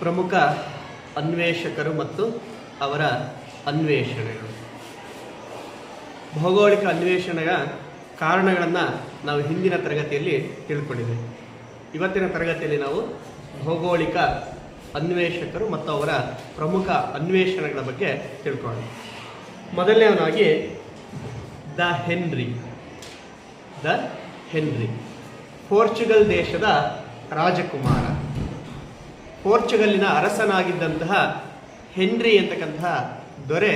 ಪ್ರಮುಖ ಅನ್ವೇಷಕರು ಮತ್ತು ಅವರ ಅನ್ವೇಷಣೆಗಳು. ಭೌಗೋಳಿಕ ಅನ್ವೇಷಣೆಯ ಕಾರಣಗಳನ್ನು ನಾವು ಹಿಂದಿನ ತರಗತಿಯಲ್ಲಿ ತಿಳ್ಕೊಂಡಿದ್ದೇವೆ. ಇವತ್ತಿನ ತರಗತಿಯಲ್ಲಿ ನಾವು ಭೌಗೋಳಿಕ ಅನ್ವೇಷಕರು ಮತ್ತು ಅವರ ಪ್ರಮುಖ ಅನ್ವೇಷಣೆಗಳ ಬಗ್ಗೆ ತಿಳ್ಕೊಳ್ಳೋಣ. ಮೊದಲನೇವನಾಗಿ ದ ಹೆನ್ರಿ ಪೋರ್ಚುಗಲ್ ದೇಶದ ರಾಜಕುಮಾರ. ಪೋರ್ಚುಗಲ್ಲಿನ ಅರಸನಾಗಿದ್ದಂತಹ ಹೆನ್ರಿ ಅಂತಕ್ಕಂತಹ ದೊರೆ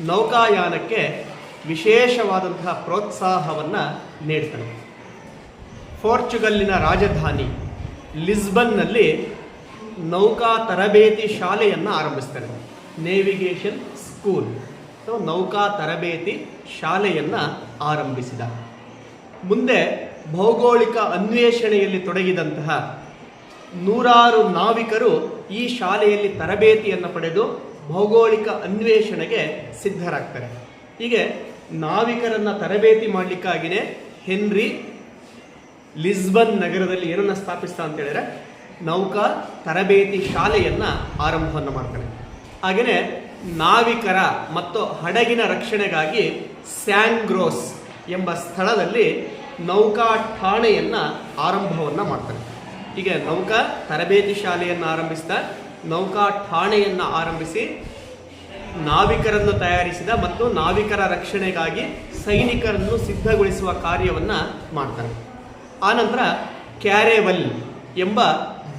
ನೌಕಾಯಾನಕ್ಕೆ ವಿಶೇಷವಾದಂತಹ ಪ್ರೋತ್ಸಾಹವನ್ನು ನೀಡ್ತಾನೆ. ಪೋರ್ಚುಗಲ್ಲಿನ ರಾಜಧಾನಿ ಲಿಸ್ಬನ್ನಲ್ಲಿ ನೌಕಾ ತರಬೇತಿ ಶಾಲೆಯನ್ನು ಆರಂಭಿಸ್ತಾನೆ. ನೇವಿಗೇಷನ್ ಸ್ಕೂಲ್ ಅಥವಾ ನೌಕಾ ತರಬೇತಿ ಶಾಲೆಯನ್ನು ಆರಂಭಿಸಿದ. ಮುಂದೆ ಭೌಗೋಳಿಕ ಅನ್ವೇಷಣೆಯಲ್ಲಿ ತೊಡಗಿದಂತಹ ನೂರಾರು ನಾವಿಕರು ಈ ಶಾಲೆಯಲ್ಲಿ ತರಬೇತಿಯನ್ನು ಪಡೆದು ಭೌಗೋಳಿಕ ಅನ್ವೇಷಣೆಗೆ ಸಿದ್ಧರಾಗ್ತಾರೆ. ಹೀಗೆ ನಾವಿಕರನ್ನು ತರಬೇತಿ ಮಾಡಲಿಕ್ಕಾಗಿಯೇ ಹೆನ್ರಿ ಲಿಸ್ಬನ್ ನಗರದಲ್ಲಿ ಏನನ್ನು ಸ್ಥಾಪಿಸ್ತಾ ಅಂತ ಹೇಳಿದ್ರೆ ನೌಕಾ ತರಬೇತಿ ಶಾಲೆಯನ್ನು ಆರಂಭವನ್ನು ಮಾಡ್ತಾನೆ. ಹಾಗೆಯೇ ನಾವಿಕರ ಮತ್ತು ಹಡಗಿನ ರಕ್ಷಣೆಗಾಗಿ ಸ್ಯಾಂಗ್ರೋಸ್ ಎಂಬ ಸ್ಥಳದಲ್ಲಿ ನೌಕಾ ಠಾಣೆಯನ್ನು ಆರಂಭವನ್ನು ಮಾಡ್ತಾನೆ. ಹೀಗೆ ನೌಕಾ ತರಬೇತಿ ಶಾಲೆಯನ್ನು ಆರಂಭಿಸಿದ, ನೌಕಾ ಠಾಣೆಯನ್ನು ಆರಂಭಿಸಿ ನಾವಿಕರನ್ನು ತಯಾರಿಸಿದ ಮತ್ತು ನಾವಿಕರ ರಕ್ಷಣೆಗಾಗಿ ಸೈನಿಕರನ್ನು ಸಿದ್ಧಗೊಳಿಸುವ ಕಾರ್ಯವನ್ನು ಮಾಡ್ತಾನೆ. ಆನಂತರ ಕ್ಯಾರೆವಲ್ ಎಂಬ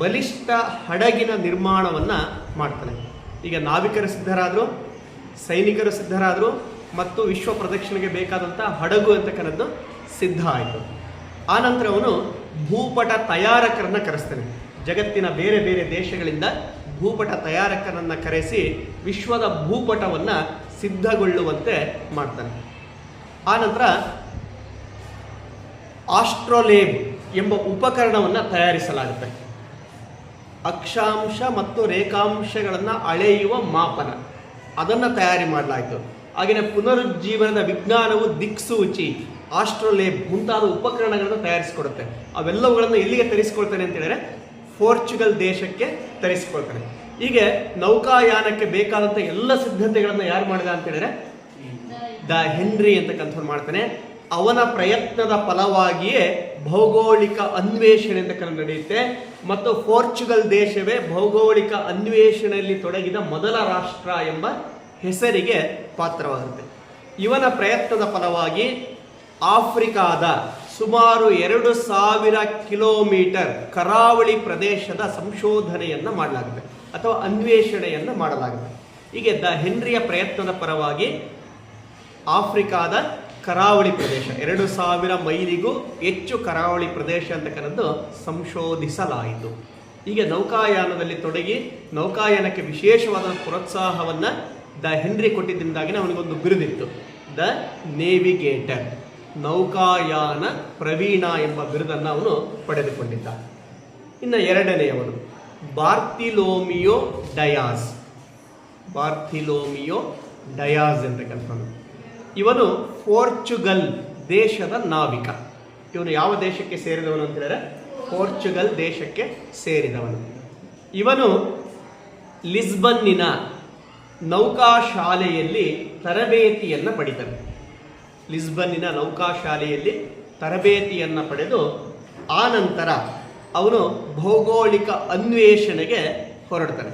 ಬಲಿಷ್ಠ ಹಡಗಿನ ನಿರ್ಮಾಣವನ್ನು ಮಾಡ್ತಾನೆ. ಈಗ ನಾವಿಕರು ಸಿದ್ಧರಾದರು, ಸೈನಿಕರು ಸಿದ್ಧರಾದರು ಮತ್ತು ವಿಶ್ವ ಪ್ರದಕ್ಷಿಣೆಗೆ ಬೇಕಾದಂಥ ಹಡಗು ಅಂತಕ್ಕಂಥದ್ದು ಸಿದ್ಧ ಆಯಿತು. ಆನಂತರ ಅವನು ಭೂಪಟ ತಯಾರಕರನ್ನು ಕರೆಸ್ತಾನೆ. ಜಗತ್ತಿನ ಬೇರೆ ಬೇರೆ ದೇಶಗಳಿಂದ ಭೂಪಟ ತಯಾರಕರನ್ನು ಕರೆಸಿ ವಿಶ್ವದ ಭೂಪಟವನ್ನು ಸಿದ್ಧಗೊಳ್ಳುವಂತೆ ಮಾಡ್ತಾನೆ. ಆನಂತರ ಆಸ್ಟ್ರೋಲೇಬ್ ಎಂಬ ಉಪಕರಣವನ್ನು ತಯಾರಿಸಲಾಗುತ್ತೆ. ಅಕ್ಷಾಂಶ ಮತ್ತು ರೇಖಾಂಶಗಳನ್ನು ಅಳೆಯುವ ಮಾಪನ ಅದನ್ನು ತಯಾರಿ ಮಾಡಲಾಯಿತು. ಹಾಗೆಯೇ ಪುನರುಜ್ಜೀವನದ ವಿಜ್ಞಾನವು ದಿಕ್ಸೂಚಿ, ಆಸ್ಟ್ರೋಲೇಬ್ ಮುಂತಾದ ಉಪಕರಣಗಳನ್ನು ತಯಾರಿಸಿಕೊಡುತ್ತೆ. ಅವೆಲ್ಲವುಗಳನ್ನು ಎಲ್ಲಿಗೆ ತರಿಸಿಕೊಳ್ತಾನೆ ಅಂತ ಹೇಳಿದ್ರೆ ಪೋರ್ಚುಗಲ್ ದೇಶಕ್ಕೆ ತರಿಸಿಕೊಳ್ತಾನೆ. ಹೀಗೆ ನೌಕಾಯಾನಕ್ಕೆ ಬೇಕಾದಂಥ ಎಲ್ಲ ಸಿದ್ಧತೆಗಳನ್ನು ಯಾರು ಮಾಡಿದ ಅಂತ ಹೇಳಿದ್ರೆ ದ ಹೆನ್ರಿ ಅಂತಕ್ಕಂಥವ್ರು ಮಾಡ್ತಾನೆ. ಅವನ ಪ್ರಯತ್ನದ ಫಲವಾಗಿಯೇ ಭೌಗೋಳಿಕ ಅನ್ವೇಷಣೆ ಅಂತ ನಡೆಯುತ್ತೆ ಮತ್ತು ಪೋರ್ಚುಗಲ್ ದೇಶವೇ ಭೌಗೋಳಿಕ ಅನ್ವೇಷಣೆಯಲ್ಲಿ ತೊಡಗಿದ ಮೊದಲ ರಾಷ್ಟ್ರ ಎಂಬ ಹೆಸರಿಗೆ ಪಾತ್ರವಾಗುತ್ತೆ. ಇವನ ಪ್ರಯತ್ನದ ಫಲವಾಗಿ ಆಫ್ರಿಕಾದ ಸುಮಾರು 2000 ಕಿಲೋಮೀಟರ್ ಕರಾವಳಿ ಪ್ರದೇಶದ ಸಂಶೋಧನೆಯನ್ನು ಮಾಡಲಾಗುತ್ತೆ ಅಥವಾ ಅನ್ವೇಷಣೆಯನ್ನು ಮಾಡಲಾಗುತ್ತೆ. ಹೀಗೆ ದ ಹೆನ್ರಿಯ ಪ್ರಯತ್ನದ ಪರವಾಗಿ ಆಫ್ರಿಕಾದ ಕರಾವಳಿ ಪ್ರದೇಶ 2000 ಮೈಲಿಗೂ ಹೆಚ್ಚು ಕರಾವಳಿ ಪ್ರದೇಶ ಅಂತಕ್ಕಂಥದ್ದು ಸಂಶೋಧಿಸಲಾಯಿತು. ಹೀಗೆ ನೌಕಾಯಾನದಲ್ಲಿ ತೊಡಗಿ ನೌಕಾಯಾನಕ್ಕೆ ವಿಶೇಷವಾದ ಪ್ರೋತ್ಸಾಹವನ್ನು ದ ಹೆನ್ರಿ ಕೊಟ್ಟಿದ್ದರಿಂದಾಗಿ ಅವನಿಗೊಂದು ಬಿರುದಿತ್ತು, ದ ನೇವಿಗೇಟರ್, ನೌಕಾಯಾನ ಪ್ರವೀಣ ಎಂಬ ಬಿರುದನ್ನು ಅವನು ಪಡೆದುಕೊಂಡಿದ್ದ. ಇನ್ನು ಎರಡನೆಯವನು ಬಾರ್ತಿಲೋಮಿಯೋ ಡಯಾಸ್ ಅಂತಕ್ಕಂಥವನು. ಇವನು ಪೋರ್ಚುಗಲ್ ದೇಶದ ನಾವಿಕ. ಇವನು ಯಾವ ದೇಶಕ್ಕೆ ಸೇರಿದವನು ಅಂತ ಹೇಳಿದ್ರೆ ಪೋರ್ಚುಗಲ್ ದೇಶಕ್ಕೆ ಸೇರಿದವನು. ಇವನು ಲಿಸ್ಬನ್ನಿನ ನೌಕಾಶಾಲೆಯಲ್ಲಿ ತರಬೇತಿಯನ್ನು ಪಡಿತಾನೆ. ಲಿಸ್ಬನ್ನಿನ ನೌಕಾಶಾಲೆಯಲ್ಲಿ ತರಬೇತಿಯನ್ನು ಪಡೆದು ಆನಂತರ ಅವನು ಭೌಗೋಳಿಕ ಅನ್ವೇಷಣೆಗೆ ಹೊರಡ್ತಾನೆ.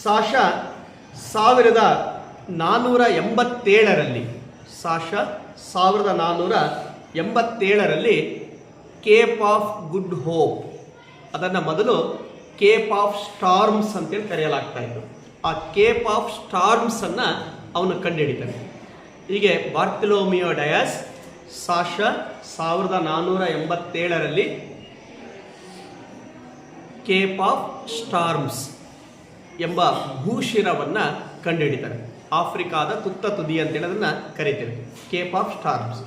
1487ರಲ್ಲಿ ಕೇಪ್ ಆಫ್ ಗುಡ್ ಹೋಪ್, ಅದನ್ನು ಮೊದಲು ಕೇಪ್ ಆಫ್ ಸ್ಟಾರ್ಮ್ಸ್ ಅಂತೇಳಿ ಕರೆಯಲಾಗ್ತಾ ಇತ್ತು. ಆ ಕೇಪ್ ಆಫ್ ಸ್ಟಾರ್ಮ್ಸ್ ಅನ್ನು ಅವನು ಕಂಡುಹಿಡಿತಾನೆ. ಹೀಗೆ ಬಾರ್ತಿಲೋಮಿಯೋ ಡಯಾಸ್ 1487ರಲ್ಲಿ ಕೇಪ್ ಆಫ್ ಸ್ಟಾರ್ಮ್ಸ್ ಎಂಬ ಭೂಶಿರವನ್ನು ಕಂಡುಹಿಡಿತಾನೆ. ಆಫ್ರಿಕಾದ ತುತ್ತ ತುದಿ ಅಂತೇಳಿ ಅದನ್ನು ಕರೀತೇವೆ, ಕೇಪ್ ಆಫ್ ಸ್ಟಾರ್ಮ್ಸ್.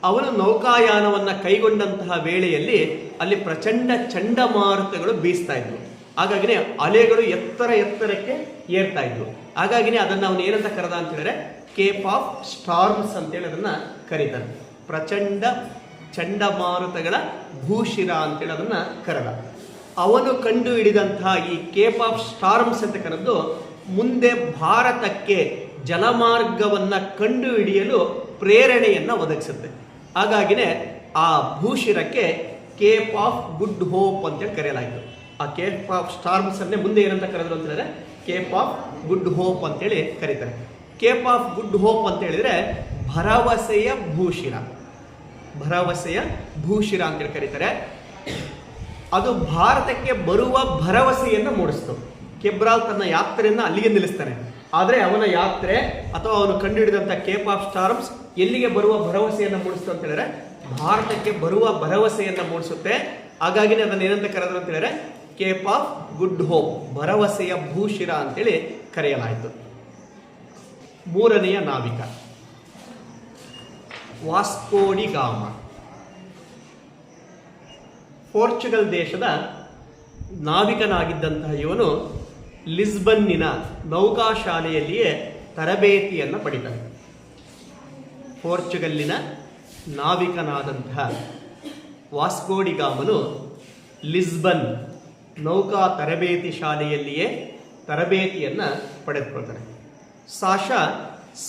ಅವನು ನೌಕಾಯಾನವನ್ನು ಕೈಗೊಂಡಂತಹ ವೇಳೆಯಲ್ಲಿ ಅಲ್ಲಿ ಪ್ರಚಂಡ ಚಂಡಮಾರುತಗಳು ಬೀಸ್ತಾ ಇದ್ವು. ಹಾಗಾಗಿನೇ ಅಲೆಗಳು ಎತ್ತರಕ್ಕೆ ಏರ್ತಾ ಇದ್ವು. ಹಾಗಾಗಿನೇ ಅದನ್ನು ಅವನು ಏನಂತ ಕರೆದ ಅಂತ ಹೇಳಿದ್ರೆ ಕೇಪ್ ಆಫ್ ಸ್ಟಾರ್ಮ್ಸ್ ಅಂತೇಳಿ ಅದನ್ನು ಕರೀತಾನೆ. ಪ್ರಚಂಡ ಚಂಡಮಾರುತಗಳ ಭೂಶಿರ ಅಂತೇಳಿ ಅದನ್ನು ಕರೆದ. ಅವನು ಕಂಡು ಹಿಡಿದಂತಹ ಈ ಕೇಪ್ ಆಫ್ ಸ್ಟಾರ್ಮ್ಸ್ ಅಂತಕ್ಕಂಥದ್ದು ಮುಂದೆ ಭಾರತಕ್ಕೆ ಜಲಮಾರ್ಗವನ್ನು ಕಂಡು ಹಿಡಿಯಲು ಪ್ರೇರಣೆಯನ್ನು ಒದಗಿಸುತ್ತೆ. ಹಾಗಾಗಿನೇ ಆ ಭೂಶಿರಕ್ಕೆ ಕೇಪ್ ಆಫ್ ಗುಡ್ ಹೋಪ್ ಅಂತೇಳಿ ಕರೆಯಲಾಯಿತು. ಆ ಕೇಪ್ ಆಫ್ ಸ್ಟಾರ್ಮ್ಸ್ ಅನ್ನೇ ಮುಂದೆ ಏನಂತ ಕರೆದ್ರು ಅಂತ ಹೇಳಿದ್ರೆ ಕೇಪ್ ಆಫ್ ಗುಡ್ ಹೋಪ್ ಅಂತೇಳಿ ಕರೀತಾರೆ. ಕೇಪ್ ಆಫ್ ಗುಡ್ ಹೋಪ್ ಅಂತ ಹೇಳಿದ್ರೆ ಭರವಸೆಯ ಭೂಶಿರ, ಭರವಸೆಯ ಭೂಶಿರ ಅಂತೇಳಿ ಕರೀತಾರೆ. ಅದು ಭಾರತಕ್ಕೆ ಬರುವ ಭರವಸೆಯನ್ನು ಮೂಡಿಸ್ತು. ಕೆಬ್ರಾಲ್ ತನ್ನ ಯಾತ್ರೆಯನ್ನು ಅಲ್ಲಿಗೆ ನಿಲ್ಲಿಸ್ತಾನೆ. ಆದರೆ ಅವನ ಯಾತ್ರೆ ಅಥವಾ ಅವನು ಕಂಡುಹಿಡಿದಂಥ ಕೇಪ್ ಆಫ್ ಸ್ಟಾರ್ಮ್ಸ್ ಎಲ್ಲಿಗೆ ಬರುವ ಭರವಸೆಯನ್ನು ಮೂಡಿಸ್ತು ಅಂತ ಹೇಳಿದ್ರೆ ಭಾರತಕ್ಕೆ ಬರುವ ಭರವಸೆಯನ್ನು ಮೂಡಿಸುತ್ತೆ. ಹಾಗಾಗಿನೇ ಅದನ್ನು ಏನಂತ ಕರೆದ್ರು ಅಂತ ಹೇಳಿದ್ರೆ ಕೇಪ್ ಆಫ್ ಗುಡ್ ಹೋಪ್, ಭರವಸೆಯ ಭೂಶಿರ ಅಂತೇಳಿ ಕರೆಯಲಾಯಿತು. ಮೂರನೆಯ ನಾವಿಕ ವಾಸ್ಕೋಡಿ ಗಾಮ. ಪೋರ್ಚುಗಲ್ ದೇಶದ ನಾವಿಕನಾಗಿದ್ದಂತಹ ಇವನು ಲಿಸ್ಬನ್ನಿನ ನೌಕಾಶಾಲೆಯಲ್ಲಿಯೇ ತರಬೇತಿಯನ್ನು ಪಡಿತಾನೆ. ಪೋರ್ಚುಗಲ್ಲಿನ ನಾವಿಕನಾದಂತಹ ವಾಸ್ಕೋಡಿ ಗಾಮನು ಲಿಸ್ಬನ್ ನೌಕಾ ತರಬೇತಿ ಶಾಲೆಯಲ್ಲಿಯೇ ತರಬೇತಿಯನ್ನು ಪಡೆದುಕೊಳ್ತಾನೆ. ಸಾಶ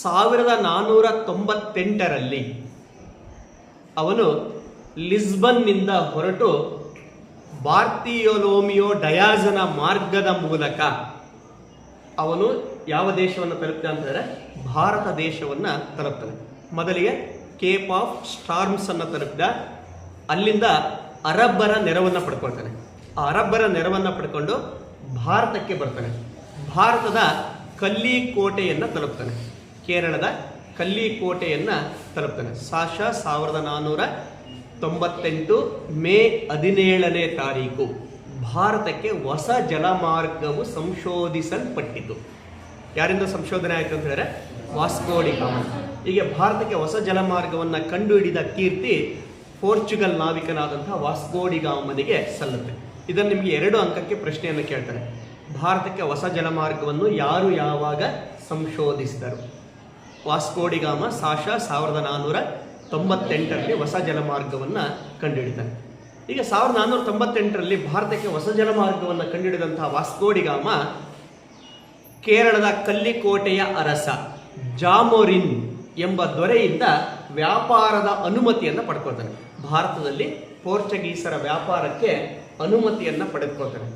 1498ರಲ್ಲಿ ಅವನು ಲಿಸ್ಬನ್ನಿಂದ ಹೊರಟು ಬಾರ್ತಿಯೊಲೋಮಿಯೋ ಡಯಾಜನ ಮಾರ್ಗದ ಮೂಲಕ ಅವನು ಯಾವ ದೇಶವನ್ನು ತಲುಪ್ತಾನೆ ಅಂತಂದರೆ ಭಾರತ ದೇಶವನ್ನು ತಲುಪ್ತಾನೆ. ಮೊದಲಿಗೆ ಕೇಪ್ ಆಫ್ ಸ್ಟಾರ್ಮ್ಸ್ ಅನ್ನು ತಲುಪಿದ. ಅಲ್ಲಿಂದ ಅರಬ್ಬರ ನೆರವನ್ನು ಪಡ್ಕೊಳ್ತಾನೆ. ಆ ಅರಬ್ಬರ ನೆರವನ್ನು ಪಡ್ಕೊಂಡು ಭಾರತಕ್ಕೆ ಬರ್ತಾನೆ. ಭಾರತದ ಕಲ್ಲಿಕೋಟೆಯನ್ನು ತಲುಪ್ತಾನೆ. ಕೇರಳದ ಕಲ್ಲಿಕೋಟೆಯನ್ನು ತಲುಪ್ತಾನೆ. ಸಾಶ 1498 ಮೇ 17ನೇ ತಾರೀಕು ಭಾರತಕ್ಕೆ ಹೊಸ ಜಲಮಾರ್ಗವು ಸಂಶೋಧಿಸಲ್ಪಟ್ಟಿತು. ಯಾರಿಂದ ಸಂಶೋಧನೆ ಆಯಿತು ಅಂತ ಹೇಳಿದ್ರೆ ವಾಸ್ಕೋಡಿ ಗಾಮ. ಹೀಗೆ ಭಾರತಕ್ಕೆ ಹೊಸ ಜಲಮಾರ್ಗವನ್ನು ಕಂಡುಹಿಡಿದ ಕೀರ್ತಿ ಪೋರ್ಚುಗಲ್ ನಾವಿಕನಾದಂತಹ ವಾಸ್ಕೋಡಿ ಗಾಮನಿಗೆ ಸಲ್ಲುತ್ತೆ. ಇದನ್ನು ನಿಮಗೆ 2 ಅಂಕಕ್ಕೆ ಪ್ರಶ್ನೆಯನ್ನು ಕೇಳ್ತಾರೆ. ಭಾರತಕ್ಕೆ ಹೊಸ ಜಲಮಾರ್ಗವನ್ನು ಯಾರು ಯಾವಾಗ ಸಂಶೋಧಿಸಿದರು? ವಾಸ್ಕೋಡಿ ಗಾಮ ಸಾಶ 1498ರಲ್ಲಿ ಹೊಸ ಜಲಮಾರ್ಗವನ್ನು ಕಂಡುಹಿಡಿತಾನೆ. ಈಗ 1498ರಲ್ಲಿ ಭಾರತಕ್ಕೆ ಹೊಸ ಜಲಮಾರ್ಗವನ್ನು ಕಂಡುಹಿಡಿದಂತಹ ವಾಸ್ಕೋಡಿ ಗಾಮ ಕೇರಳದ ಕಲ್ಲಿಕೋಟೆಯ ಅರಸ ಜಾಮೋರಿನ್ ಎಂಬ ದೊರೆಯಿಂದ ವ್ಯಾಪಾರದ ಅನುಮತಿಯನ್ನು ಪಡ್ಕೊಳ್ತಾನೆ. ಭಾರತದಲ್ಲಿ ಪೋರ್ಚುಗೀಸರ ವ್ಯಾಪಾರಕ್ಕೆ ಅನುಮತಿಯನ್ನು ಪಡೆದುಕೊಳ್ತಾನೆ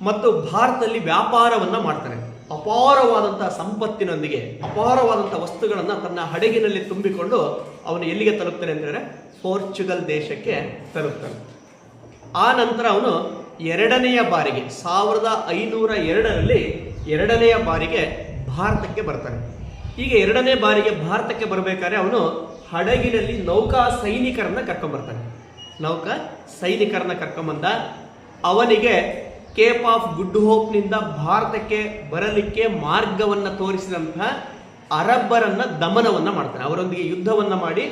ಮತ್ತು ಭಾರತದಲ್ಲಿ ವ್ಯಾಪಾರವನ್ನು ಮಾಡ್ತಾನೆ. ಅಪಾರವಾದಂತಹ ಸಂಪತ್ತಿನೊಂದಿಗೆ ಅಪಾರವಾದಂತಹ ವಸ್ತುಗಳನ್ನು ತನ್ನ ಹಡಗಿನಲ್ಲಿ ತುಂಬಿಕೊಂಡು ಅವನು ಎಲ್ಲಿಗೆ ತಲುಪ್ತಾನೆ ಅಂತ ಹೇಳಿದ್ರೆ ಪೋರ್ಚುಗಲ್ ದೇಶಕ್ಕೆ ತಲುಪ್ತಾನೆ. ಆ ನಂತರ ಅವನು 2ನೆಯ ಬಾರಿಗೆ 1502ರಲ್ಲಿ 2ನೆಯ ಬಾರಿಗೆ ಭಾರತಕ್ಕೆ ಬರ್ತಾನೆ. ಈಗ 2ನೇ ಬಾರಿಗೆ ಭಾರತಕ್ಕೆ ಬರಬೇಕಾದ್ರೆ ಅವನು ಹಡಗಿನಲ್ಲಿ ನೌಕಾ ಸೈನಿಕರನ್ನ ಕರ್ಕೊಂಡ್ಬರ್ತಾನೆ. ನೌಕಾ ಸೈನಿಕರನ್ನ ಕರ್ಕೊಂಬಂದ. ಅವನಿಗೆ ಕೇಪ್ ಆಫ್ ಗುಡ್ ಹೋಪ್ನಿಂದ ಭಾರತಕ್ಕೆ ಬರಲಿಕ್ಕೆ ಮಾರ್ಗವನ್ನು ತೋರಿಸಿದಂತಹ ಅರಬ್ಬರನ್ನ ದಮನವನ್ನು ಮಾಡ್ತಾನೆ. ಅವರೊಂದಿಗೆ ಯುದ್ಧವನ್ನು ಮಾಡಿ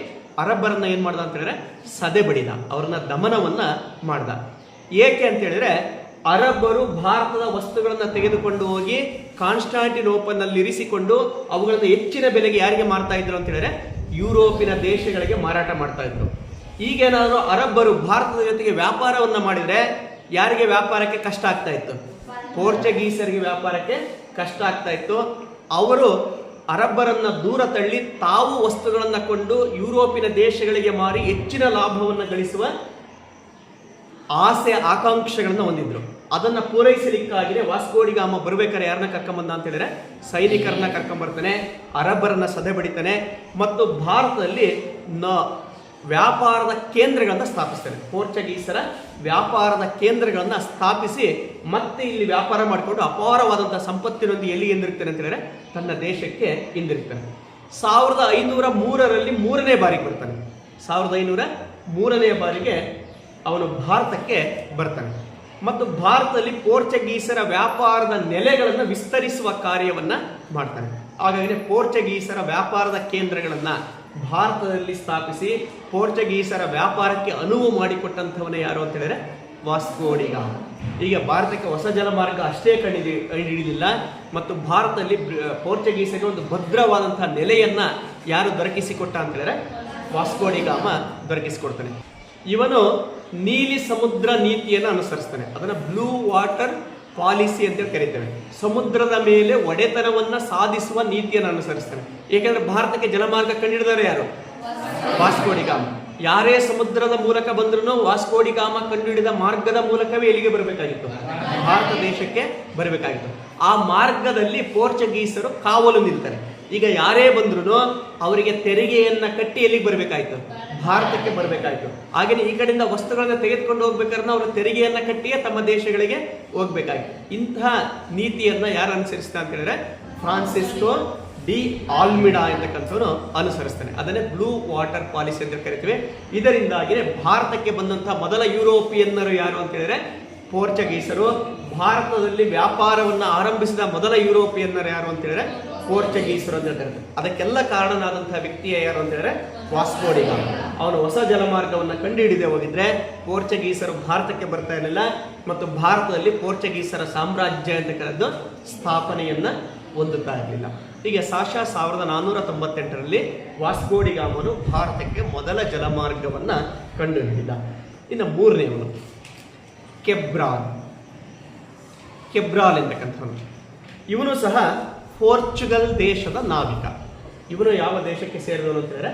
ಅರಬ್ಬರನ್ನ ಏನು ಮಾಡ್ದ ಅಂತ ಹೇಳಿದ್ರೆ ಸದೆ ಬಡಿದ, ಅವರನ್ನ ದಮನವನ್ನ ಮಾಡ್ದ. ಏಕೆ ಅಂತ ಹೇಳಿದ್ರೆ ಅರಬ್ಬರು ಭಾರತದ ವಸ್ತುಗಳನ್ನು ತೆಗೆದುಕೊಂಡು ಹೋಗಿ ಕಾನ್ಸ್ಟಾಂಟಿನೋಪಲ್ನಲ್ಲಿ ಇರಿಸಿಕೊಂಡು ಅವುಗಳನ್ನು ಹೆಚ್ಚಿನ ಬೆಲೆಗೆ ಯಾರಿಗೆ ಮಾರ್ತಾ ಇದ್ರು ಅಂತ ಹೇಳಿದ್ರೆ ಯುರೋಪಿನ ದೇಶಗಳಿಗೆ ಮಾರಾಟ ಮಾಡ್ತಾ ಇದ್ರು. ಈಗೇನಾದರೂ ಅರಬ್ಬರು ಭಾರತದ ಜೊತೆಗೆ ವ್ಯಾಪಾರವನ್ನು ಮಾಡಿದರೆ ಯಾರಿಗೆ ವ್ಯಾಪಾರಕ್ಕೆ ಕಷ್ಟ ಆಗ್ತಾ ಇತ್ತು? ಪೋರ್ಚುಗೀಸರಿಗೆ ವ್ಯಾಪಾರಕ್ಕೆ ಕಷ್ಟ ಆಗ್ತಾ ಇತ್ತು. ಅವರು ಅರಬ್ಬರನ್ನ ದೂರ ತಳ್ಳಿ ತಾವು ವಸ್ತುಗಳನ್ನು ಕೊಂಡು ಯುರೋಪಿನ ದೇಶಗಳಿಗೆ ಮಾರಿ ಹೆಚ್ಚಿನ ಲಾಭವನ್ನು ಗಳಿಸುವ ಆಸೆ ಆಕಾಂಕ್ಷೆಗಳನ್ನು ಹೊಂದಿದ್ರು. ಅದನ್ನು ಪೂರೈಸಲಿಕ್ಕಾಗಿದೆ ವಾಸ್ಕೋಡಿ ಗಾಮ ಬರ್ಬೇಕಾದ್ರೆ ಯಾರನ್ನ ಕರ್ಕೊಂಬಂದ ಅಂತ ಹೇಳಿದ್ರೆ ಸೈನಿಕರನ್ನ ಕರ್ಕೊಂಬರ್ತಾನೆ, ಅರಬ್ಬರನ್ನ ಸದೆ ಬಡಿತಾನೆ ಮತ್ತು ಭಾರತದಲ್ಲಿ ವ್ಯಾಪಾರದ ಕೇಂದ್ರಗಳನ್ನು ಸ್ಥಾಪಿಸ್ತಾನೆ. ಪೋರ್ಚುಗೀಸರ ವ್ಯಾಪಾರದ ಕೇಂದ್ರಗಳನ್ನು ಸ್ಥಾಪಿಸಿ ಮತ್ತೆ ಇಲ್ಲಿ ವ್ಯಾಪಾರ ಮಾಡಿಕೊಂಡು ಅಪಾರವಾದಂತಹ ಸಂಪತ್ತಿನೊಂದಿಗೆ ಎಲ್ಲಿ ಹಿಂದಿರುಗ್ತಾನೆ ಅಂತ ಹೇಳಿದ್ರೆ ತನ್ನ ದೇಶಕ್ಕೆ ಹಿಂದಿರುಗ್ತಾನೆ. 1503ರಲ್ಲಿ 3ನೇ ಬಾರಿಗೆ ಬರ್ತಾನೆ. 1503ನೇ ಬಾರಿಗೆ ಅವನು ಭಾರತಕ್ಕೆ ಬರ್ತಾನೆ ಮತ್ತು ಭಾರತದಲ್ಲಿ ಪೋರ್ಚುಗೀಸರ ವ್ಯಾಪಾರದ ನೆಲೆಗಳನ್ನು ವಿಸ್ತರಿಸುವ ಕಾರ್ಯವನ್ನು ಮಾಡ್ತಾನೆ. ಹಾಗಾಗಿ ಪೋರ್ಚುಗೀಸರ ವ್ಯಾಪಾರದ ಕೇಂದ್ರಗಳನ್ನು ಭಾರತದಲ್ಲಿ ಸ್ಥಾಪಿಸಿ ಪೋರ್ಚುಗೀಸರ ವ್ಯಾಪಾರಕ್ಕೆ ಅನುವು ಮಾಡಿಕೊಟ್ಟಂಥವನೇ ಯಾರು ಅಂತ ಹೇಳಿದ್ರೆ ವಾಸ್ಕೋಡಿ ಗಾಮ. ಈಗ ಭಾರತಕ್ಕೆ ಹೊಸ ಜಲಮಾರ್ಗ ಅಷ್ಟೇ ಹಿಡಿದಿಲ್ಲ ಮತ್ತು ಭಾರತದಲ್ಲಿ ಪೋರ್ಚುಗೀಸರಿಗೆ ಒಂದು ಭದ್ರವಾದಂತಹ ನೆಲೆಯನ್ನ ಯಾರು ದೊರಕಿಸಿಕೊಟ್ಟ ಅಂತ ಹೇಳಿದ್ರೆ ವಾಸ್ಕೋಡಿ ಗಾಮ ದೊರಕಿಸಿಕೊಡ್ತಾನೆ. ಇವನು ನೀಲಿ ಸಮುದ್ರ ನೀತಿಯನ್ನು ಅನುಸರಿಸ್ತಾನೆ. ಅದನ್ನ ಬ್ಲೂ ವಾಟರ್ ಪಾಲಿಸಿ ಅಂತ ಕರೀತೇವೆ. ಸಮುದ್ರದ ಮೇಲೆ ಒಡೆತನವನ್ನ ಸಾಧಿಸುವ ನೀತಿಯನ್ನು ಅನುಸರಿಸ್ತಾನೆ. ಏಕೆಂದ್ರೆ ಭಾರತಕ್ಕೆ ಜಲಮಾರ್ಗ ಕಂಡುಹಿಡಿದವರು ಯಾರು? ವಾಸ್ಕೋ ಡಿ ಗಾಮ. ಯಾರೇ ಸಮುದ್ರದ ಮೂಲಕ ಬಂದ್ರು ವಾಸ್ಕೋ ಡಿ ಗಾಮ ಕಂಡುಹಿಡಿದ ಮಾರ್ಗದ ಮೂಲಕವೇ ಎಲ್ಲಿಗೆ ಬರಬೇಕಾಗಿತ್ತು? ಭಾರತ ದೇಶಕ್ಕೆ ಬರಬೇಕಾಗಿತ್ತು. ಆ ಮಾರ್ಗದಲ್ಲಿ ಪೋರ್ಚುಗೀಸರು ಕಾವಲು ನಿಲ್ತಾರೆ. ಈಗ ಯಾರೇ ಬಂದ್ರು ಅವರಿಗೆ ತೆರಿಗೆಯನ್ನ ಕಟ್ಟಿ ಎಲ್ಲಿಗೆ ಬರಬೇಕಾಯ್ತು? ಭಾರತಕ್ಕೆ ಬರಬೇಕಾಯ್ತು. ಹಾಗೆ ಈ ಕಡೆಯಿಂದ ವಸ್ತುಗಳನ್ನ ತೆಗೆದುಕೊಂಡು ಹೋಗ್ಬೇಕಾದ್ರೆ ಅವರು ತೆರಿಗೆಯನ್ನ ಕಟ್ಟಿಯೇ ತಮ್ಮ ದೇಶಗಳಿಗೆ ಹೋಗ್ಬೇಕಾಯ್ತು. ಇಂತಹ ನೀತಿಯನ್ನ ಯಾರು ಅನುಸರಿಸ್ತಾ ಅಂತ ಹೇಳಿದ್ರೆ ಫ್ರಾನ್ಸಿಸ್ಕೋ ಡಿ ಆಲ್ಮಿಡಾ ಎಂತಕ್ಕಂಥವನು ಅನುಸರಿಸ್ತಾನೆ. ಅದನ್ನೇ ಬ್ಲೂ ವಾಟರ್ ಪಾಲಿಸಿ ಅಂತ ಕರಿತೀವಿ. ಇದರಿಂದಾಗಿ ಭಾರತಕ್ಕೆ ಬಂದಂತಹ ಮೊದಲ ಯುರೋಪಿಯನ್ನರು ಯಾರು ಅಂತ ಹೇಳಿದ್ರೆ ಪೋರ್ಚುಗೀಸರು. ಭಾರತದಲ್ಲಿ ವ್ಯಾಪಾರವನ್ನು ಆರಂಭಿಸಿದ ಮೊದಲ ಯುರೋಪಿಯನ್ನರು ಯಾರು ಅಂತ ಹೇಳಿದ್ರೆ ಪೋರ್ಚುಗೀಸರು ಅಂತ ಹೇಳ್ತಾರೆ. ಅದಕ್ಕೆಲ್ಲ ಕಾರಣನಾದಂತಹ ವ್ಯಕ್ತಿಯ ಯಾರು ಅಂತ ಹೇಳಿದ್ರೆ ವಾಸ್ಕೋ ಡಿ ಗಾಮ. ಅವನು ಹೊಸ ಜಲಮಾರ್ಗವನ್ನು ಕಂಡುಹಿಡಿದೇ ಹೋಗಿದ್ರೆ ಪೋರ್ಚುಗೀಸರು ಭಾರತಕ್ಕೆ ಬರ್ತಾ ಇರಲಿಲ್ಲ ಮತ್ತು ಭಾರತದಲ್ಲಿ ಪೋರ್ಚುಗೀಸರ ಸಾಮ್ರಾಜ್ಯ ಅಂತ ಕರೆದು ಸ್ಥಾಪನೆಯನ್ನ ಹೊಂದುತ್ತಾ ಇರಲಿಲ್ಲ. ಹೀಗೆ ಸಾಶ 1498ರಲ್ಲಿ ವಾಸ್ಕೋ ಡಿ ಗಾಮನು ಭಾರತಕ್ಕೆ ಮೊದಲ ಜಲಮಾರ್ಗವನ್ನ ಕಂಡುಹಿಡಿದ. ಇನ್ನು ಮೂರನೇವನು ಕೆಬ್ರಾಲ್ ಎಂತಕ್ಕಂಥವನು. ಇವನು ಸಹ ಪೋರ್ಚುಗಲ್ ದೇಶದ ನಾವಿಕ. ಇವನು ಯಾವ ದೇಶಕ್ಕೆ ಸೇರಿದವನು ಅಂತ ಹೇಳಿದ್ರೆ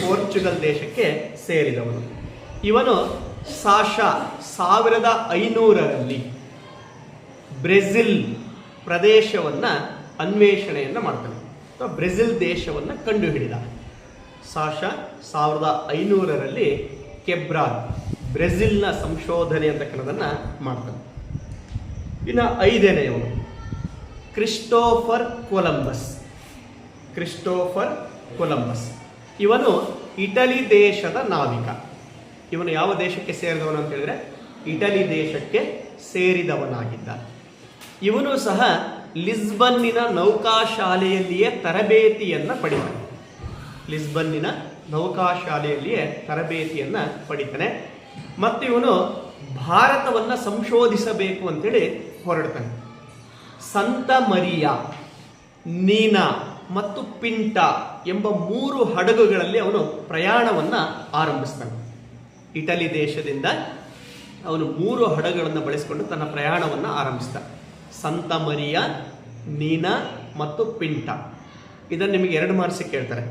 ಪೋರ್ಚುಗಲ್ ದೇಶಕ್ಕೆ ಸೇರಿದವನು. ಇವನು ಸಾಶ 1500ರಲ್ಲಿ ಬ್ರೆಜಿಲ್ ಪ್ರದೇಶವನ್ನ ಅನ್ವೇಷಣೆಯನ್ನ ಮಾಡ್ತಾನೆ. ಬ್ರೆಜಿಲ್ ದೇಶವನ್ನ ಕಂಡುಹಿಡಿದ. ಸಾಶ 1500ರಲ್ಲಿ ಕೆಬ್ರಾಲ್ ಬ್ರೆಜಿಲ್ನ ಸಂಶೋಧನೆ ಅಂತಕ್ಕನ್ನೋದನ್ನ ಮಾಡ್ತಾನೆ. ಇನ್ನು 5ನೇಯವನು ಕ್ರಿಸ್ಟೋಫರ್ ಕೊಲಂಬಸ್. ಇವನು ಇಟಲಿ ದೇಶದ ನಾವಿಕ. ಇವನು ಯಾವ ದೇಶಕ್ಕೆ ಸೇರಿದವನು ಅಂತ ಹೇಳಿದ್ರೆ ಇಟಲಿ ದೇಶಕ್ಕೆ ಸೇರಿದವನಾಗಿದ್ದ. ಇವನು ಸಹ ಲಿಸ್ಬನ್ನಿನ ನೌಕಾಶಾಲೆಯಲ್ಲಿಯೇ ತರಬೇತಿಯನ್ನ ಪಡಿತಾನೆ. ಮತ್ತು ಇವನು ಭಾರತವನ್ನ ಸಂಶೋಧಿಸಬೇಕು ಅಂತೇಳಿ ಹೊರಡ್ತಾನೆ. ಸಂತ ಮರಿಯಾ, ನೀನಾ ಮತ್ತು ಪಿಂಟಾ ಎಂಬ 3 ಹಡಗುಗಳಲ್ಲಿ ಅವನು ಪ್ರಯಾಣವನ್ನ ಆರಂಭಿಸ್ತಾನೆ. ಇಟಲಿ ದೇಶದಿಂದ ಅವನು 3 ಹಡಗುಗಳನ್ನು ಬಳಸಿಕೊಂಡು ತನ್ನ ಪ್ರಯಾಣವನ್ನ ಆರಂಭಿಸ್ತ. ಸಂತ ಮರಿಯಾ, ನೀನಾ ಮತ್ತು ಪಿಂಟಾ. ಇದನ್ನು ನಿಮಗೆ 2 ಮಾರ್ಕ್ಸ್ ಕೇಳ್ತಾರೆ.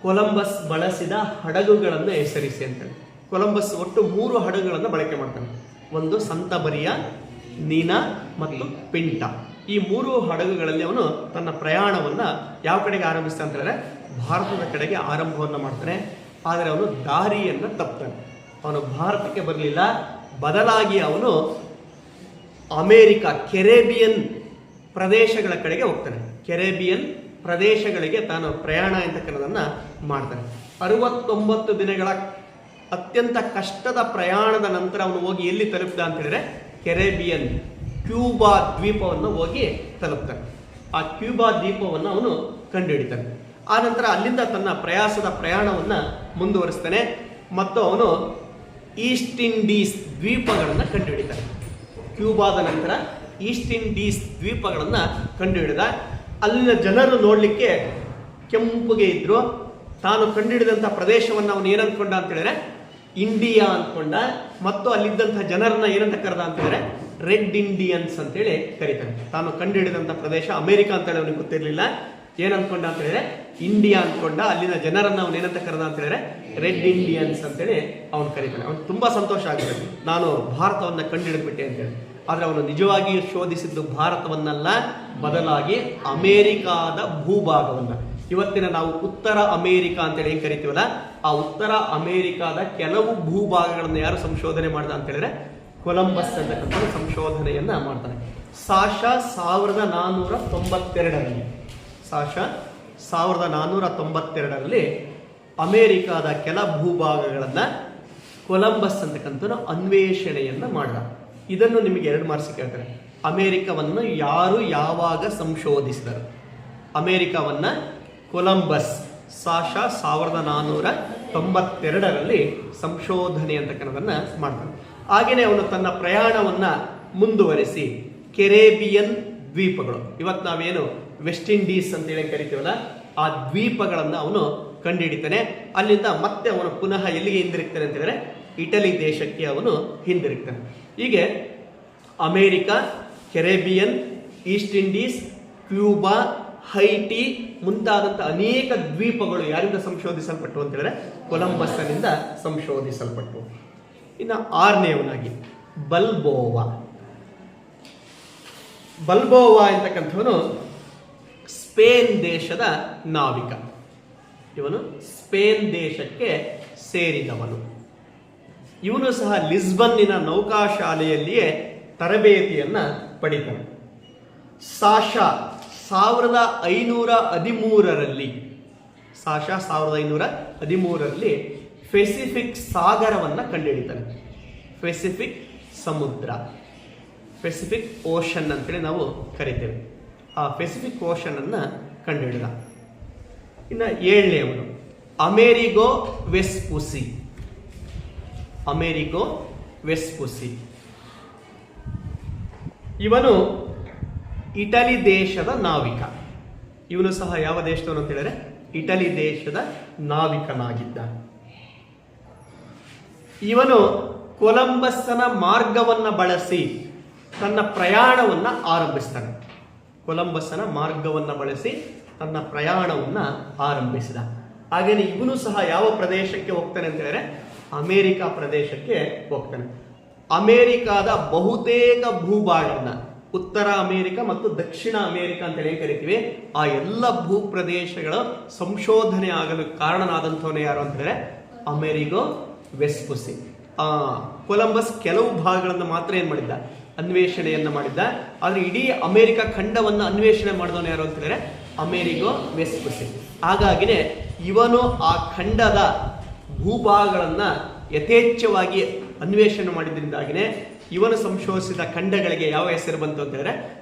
ಕೊಲಂಬಸ್ ಬಳಸಿದ ಹಡಗುಗಳನ್ನು ಹೆಸರಿಸಿ ಅಂತೇಳಿ. ಕೊಲಂಬಸ್ ಒಟ್ಟು 3 ಹಡಗುಗಳನ್ನು ಬಳಕೆ ಮಾಡ್ತಾನೆ. ಒಂದು ಸಂತ ಮರಿಯಾ, ನೀನಾ ಮತ್ತು ಪಿಂಟಾ. ಈ 3 ಹಡಗುಗಳಲ್ಲಿ ಅವನು ತನ್ನ ಪ್ರಯಾಣವನ್ನ ಯಾವ ಕಡೆಗೆ ಆರಂಭಿಸ್ತಾನೆ ಅಂತ ಹೇಳಿದ್ರೆ ಭಾರತದ ಕಡೆಗೆ ಆರಂಭವನ್ನ ಮಾಡ್ತಾನೆ. ಆದರೆ ಅವನು ದಾರಿಯನ್ನು ತಪ್ತಾನೆ. ಅವನು ಭಾರತಕ್ಕೆ ಬರಲಿಲ್ಲ, ಬದಲಾಗಿ ಅವನು ಅಮೇರಿಕಾ ಕೆರೆಬಿಯನ್ ಪ್ರದೇಶಗಳ ಕಡೆಗೆ ಹೋಗ್ತಾನೆ. ಕೆರೆಬಿಯನ್ ಪ್ರದೇಶಗಳಿಗೆ ತಾನು ಪ್ರಯಾಣ ಅಂತಕ್ಕನ್ನೋದನ್ನ ಮಾಡ್ತಾನೆ. 69 ದಿನಗಳ ಅತ್ಯಂತ ಕಷ್ಟದ ಪ್ರಯಾಣದ ನಂತರ ಅವನು ಹೋಗಿ ಎಲ್ಲಿ ತಲುಪಿದ ಅಂತ ಹೇಳಿದ್ರೆ ಕೆರೆಬಿಯನ್ ಕ್ಯೂಬಾ ದ್ವೀಪವನ್ನು ಹೋಗಿ ತಲುಪ್ತಾನೆ. ಆ ಕ್ಯೂಬಾ ದ್ವೀಪವನ್ನು ಅವನು ಕಂಡುಹಿಡಿತಾನೆ. ಆ ನಂತರ ಅಲ್ಲಿಂದ ತನ್ನ ಪ್ರಯಾಣವನ್ನ ಮುಂದುವರಿಸ್ತಾನೆ ಮತ್ತು ಅವನು ಈಸ್ಟ್ ಇಂಡೀಸ್ ದ್ವೀಪಗಳನ್ನು ಕಂಡುಹಿಡಿತಾನೆ. ಕ್ಯೂಬಾದ ನಂತರ ಈಸ್ಟ್ ಇಂಡೀಸ್ ದ್ವೀಪಗಳನ್ನು ಕಂಡುಹಿಡಿದ. ಅಲ್ಲಿನ ಜನರು ನೋಡಲಿಕ್ಕೆ ಕೆಂಪುಗೆ ಇದ್ರು. ತಾನು ಕಂಡುಹಿಡಿದಂಥ ಪ್ರದೇಶವನ್ನು ಅವನು ಏನಂದ್ಕೊಂಡ ಅಂತ ಹೇಳಿದ್ರೆ ಇಂಡಿಯಾ ಅಂದ್ಕೊಂಡ. ಮತ್ತು ಅಲ್ಲಿದ್ದಂಥ ಜನರನ್ನ ಏನಂತ ಕರೆದ ಅಂತ ಹೇಳಿದ್ರೆ ರೆಡ್ ಇಂಡಿಯನ್ಸ್ ಅಂತೇಳಿ ಕರೀತಾನೆ. ತಾನು ಕಂಡುಹಿಡಿದಂಥ ಪ್ರದೇಶ ಅಮೆರಿಕ ಅಂತೇಳಿ ಅವನಿಗೆ ಗೊತ್ತಿರಲಿಲ್ಲ. ಏನಂದ್ಕೊಂಡ ಅಂತ ಹೇಳಿದ್ರೆ ಇಂಡಿಯಾ ಅಂದ್ಕೊಂಡ. ಅಲ್ಲಿನ ಜನರನ್ನ ಅವನು ಏನಂತ ಕರೆದ ಅಂತ ಹೇಳಿದ್ರೆ ರೆಡ್ ಇಂಡಿಯನ್ಸ್ ಅಂತೇಳಿ ಅವನು ಕರೀತಾನೆ. ಅವನು ತುಂಬಾ ಸಂತೋಷ ಆಗುತ್ತೆ, ನಾನು ಭಾರತವನ್ನ ಕಂಡುಹಿಡಿದ್ಬಿಟ್ಟೆ ಅಂತೇಳಿ. ಆದರೆ ಅವನು ನಿಜವಾಗಿಯೂ ಶೋಧಿಸಿದ್ದು ಭಾರತವನ್ನಲ್ಲ, ಬದಲಾಗಿ ಅಮೇರಿಕಾದ ಭೂಭಾಗವನ್ನ. ಇವತ್ತಿನ ನಾವು ಉತ್ತರ ಅಮೇರಿಕಾ ಅಂತೇಳಿ ಏನ್ ಕರಿತೀವಲ್ಲ, ಆ ಉತ್ತರ ಅಮೇರಿಕಾದ ಕೆಲವು ಭೂಭಾಗಗಳನ್ನು ಯಾರು ಸಂಶೋಧನೆ ಮಾಡ್ದ ಅಂತ ಹೇಳಿದ್ರೆ ಕೊಲಂಬಸ್ ಅಂತಕ್ಕಂಥ ಸಂಶೋಧನೆಯನ್ನ ಮಾಡ್ತಾನೆ. ಸಾಶ 1492ರಲ್ಲಿ ಅಮೇರಿಕಾದ ಕೆಲ ಭೂಭಾಗಗಳನ್ನ ಕೊಲಂಬಸ್ ಅಂತಕ್ಕಂಥ ಅನ್ವೇಷಣೆಯನ್ನ ಮಾಡಿದ. ಇದನ್ನು ನಿಮಗೆ 2 ಮಾರ್ಕ್ಸ್ ಕೇಳ್ತಾರೆ. ಅಮೇರಿಕವನ್ನು ಯಾರು ಯಾವಾಗ ಸಂಶೋಧಿಸಿದರು? ಅಮೇರಿಕವನ್ನ ಕೊಲಂಬಸ್ ಸಾಶ 1492ರಲ್ಲಿ ಸಂಶೋಧನೆ ಅಂತಕ್ಕನ್ನೋದನ್ನ ಮಾಡ್ತಾನೆ. ಹಾಗೇನೆ ಅವನು ತನ್ನ ಪ್ರಯಾಣವನ್ನ ಮುಂದುವರಿಸಿ ಕೆರೇಬಿಯನ್ ದ್ವೀಪಗಳು, ಇವತ್ತು ನಾವೇನು ವೆಸ್ಟ್ ಇಂಡೀಸ್ ಅಂತೇಳಿ ಕರಿತೀವಲ್ಲ, ಆ ದ್ವೀಪಗಳನ್ನು ಅವನು ಕಂಡುಹಿಡಿತಾನೆ. ಅಲ್ಲಿಂದ ಮತ್ತೆ ಅವನು ಪುನಃ ಎಲ್ಲಿಗೆ ಹಿಂದಿರುಗ್ತಾನೆ ಅಂತ ಹೇಳಿದ್ರೆ ಇಟಲಿ ದೇಶಕ್ಕೆ ಅವನು ಹಿಂದಿರುಗ್ತಾನೆ. ಹೀಗೆ America, Caribbean, East Indies, Cuba, Haiti ಮುಂತಾದಂಥ ಅನೇಕ ದ್ವೀಪಗಳು ಯಾರಿಂದ ಸಂಶೋಧಿಸಲ್ಪಟ್ಟು ಅಂತ ಹೇಳಿದ್ರೆ ಕೊಲಂಬಸ್ನಿಂದ ಸಂಶೋಧಿಸಲ್ಪಟ್ಟು. ಇನ್ನು 6ನೇವನಾಗಿ ಬಲ್ಬೋವಾ. ಬಲ್ಬೋವಾ ಅಂತಕ್ಕಂಥವನು ಸ್ಪೇನ್ ದೇಶದ ನಾವಿಕ. ಇವನು ಸ್ಪೇನ್ ದೇಶಕ್ಕೆ ಸೇರಿದವನು. ಇವನು ಸಹ ಲಿಸ್ಬನ್ನಿನ ನೌಕಾಶಾಲೆಯಲ್ಲಿಯೇ ತರಬೇತಿಯನ್ನ ಪಡಿತಾನೆ. ಸಾಶಾ 1513ರಲ್ಲಿ ಪೆಸಿಫಿಕ್ ಸಾಗರವನ್ನು ಕಂಡುಹಿಡಿತಾನೆ. ಪೆಸಿಫಿಕ್ ಸಮುದ್ರ, ಪೆಸಿಫಿಕ್ ಓಷನ್ ಅಂತೇಳಿ ನಾವು ಕರಿತೇವೆ. ಆ ಪೆಸಿಫಿಕ್ ಓಷನ್ ಅನ್ನ ಕಂಡುಹಿಡಿದ. ಇನ್ನು 7ನೇವನು ಅಮೇರಿಗೋ ವೆಸ್ಪುಸಿ. ಇವನು ಇಟಲಿ ದೇಶದ ನಾವಿಕ. ಇವನು ಸಹ ಯಾವ ದೇಶದವನು ಅಂತ ಹೇಳಿದ್ರೆ ಇಟಲಿ ದೇಶದ ನಾವಿಕನಾಗಿದ್ದ. ಇವನು ಕೊಲಂಬಸ್ಸನ ಮಾರ್ಗವನ್ನು ಬಳಸಿ ತನ್ನ ಪ್ರಯಾಣವನ್ನು ಆರಂಭಿಸಿದ. ಹಾಗೇನೆ ಇವನು ಸಹ ಯಾವ ಪ್ರದೇಶಕ್ಕೆ ಹೋಗ್ತಾನೆ ಅಂತ ಹೇಳಿದ್ರೆ ಅಮೇರಿಕಾ ಪ್ರದೇಶಕ್ಕೆ ಹೋಗ್ತಾನೆ. ಅಮೇರಿಕಾದ ಬಹುತೇಕ ಭೂಭಾಗವನ್ನ, ಉತ್ತರ ಅಮೇರಿಕ ಮತ್ತು ದಕ್ಷಿಣ ಅಮೇರಿಕ ಅಂತ ಹೇಳಿ ಕರಿತೀವಿ, ಆ ಎಲ್ಲ ಭೂಪ್ರದೇಶಗಳ ಸಂಶೋಧನೆ ಆಗಲು ಕಾರಣನಾದಂಥವನೇ ಯಾರು ಅಂತ ಹೇಳಿದ್ರೆ ಅಮೇರಿಗೋ ವೆಸ್ಪುಸಿ. ಕೊಲಂಬಸ್ ಕೆಲವು ಭಾಗಗಳನ್ನು ಮಾತ್ರ ಏನ್ ಮಾಡಿದ್ದ, ಅನ್ವೇಷಣೆಯನ್ನ ಮಾಡಿದ್ದ. ಆದ್ರೆ ಇಡೀ ಅಮೇರಿಕ ಖಂಡವನ್ನ ಅನ್ವೇಷಣೆ ಮಾಡಿದವನು ಯಾರು ಅಂತ ಹೇಳಿದ್ರೆ ಅಮೇರಿಗೋ ವೆಸ್ಪುಸಿ. ಹಾಗಾಗಿನೇ ಇವನು ಆ ಖಂಡದ ಭೂಭಾಗಗಳನ್ನ ಯಥೇಚ್ಛವಾಗಿ ಅನ್ವೇಷಣೆ ಮಾಡಿದ್ರಿಂದಾಗಿನೇ ಇವನು ಸಂಶೋಧಿಸಿದ ಖಂಡಗಳಿಗೆ ಯಾವ ಹೆಸರು ಬಂತು ಅಂತ ಹೇಳಿದ್ರೆ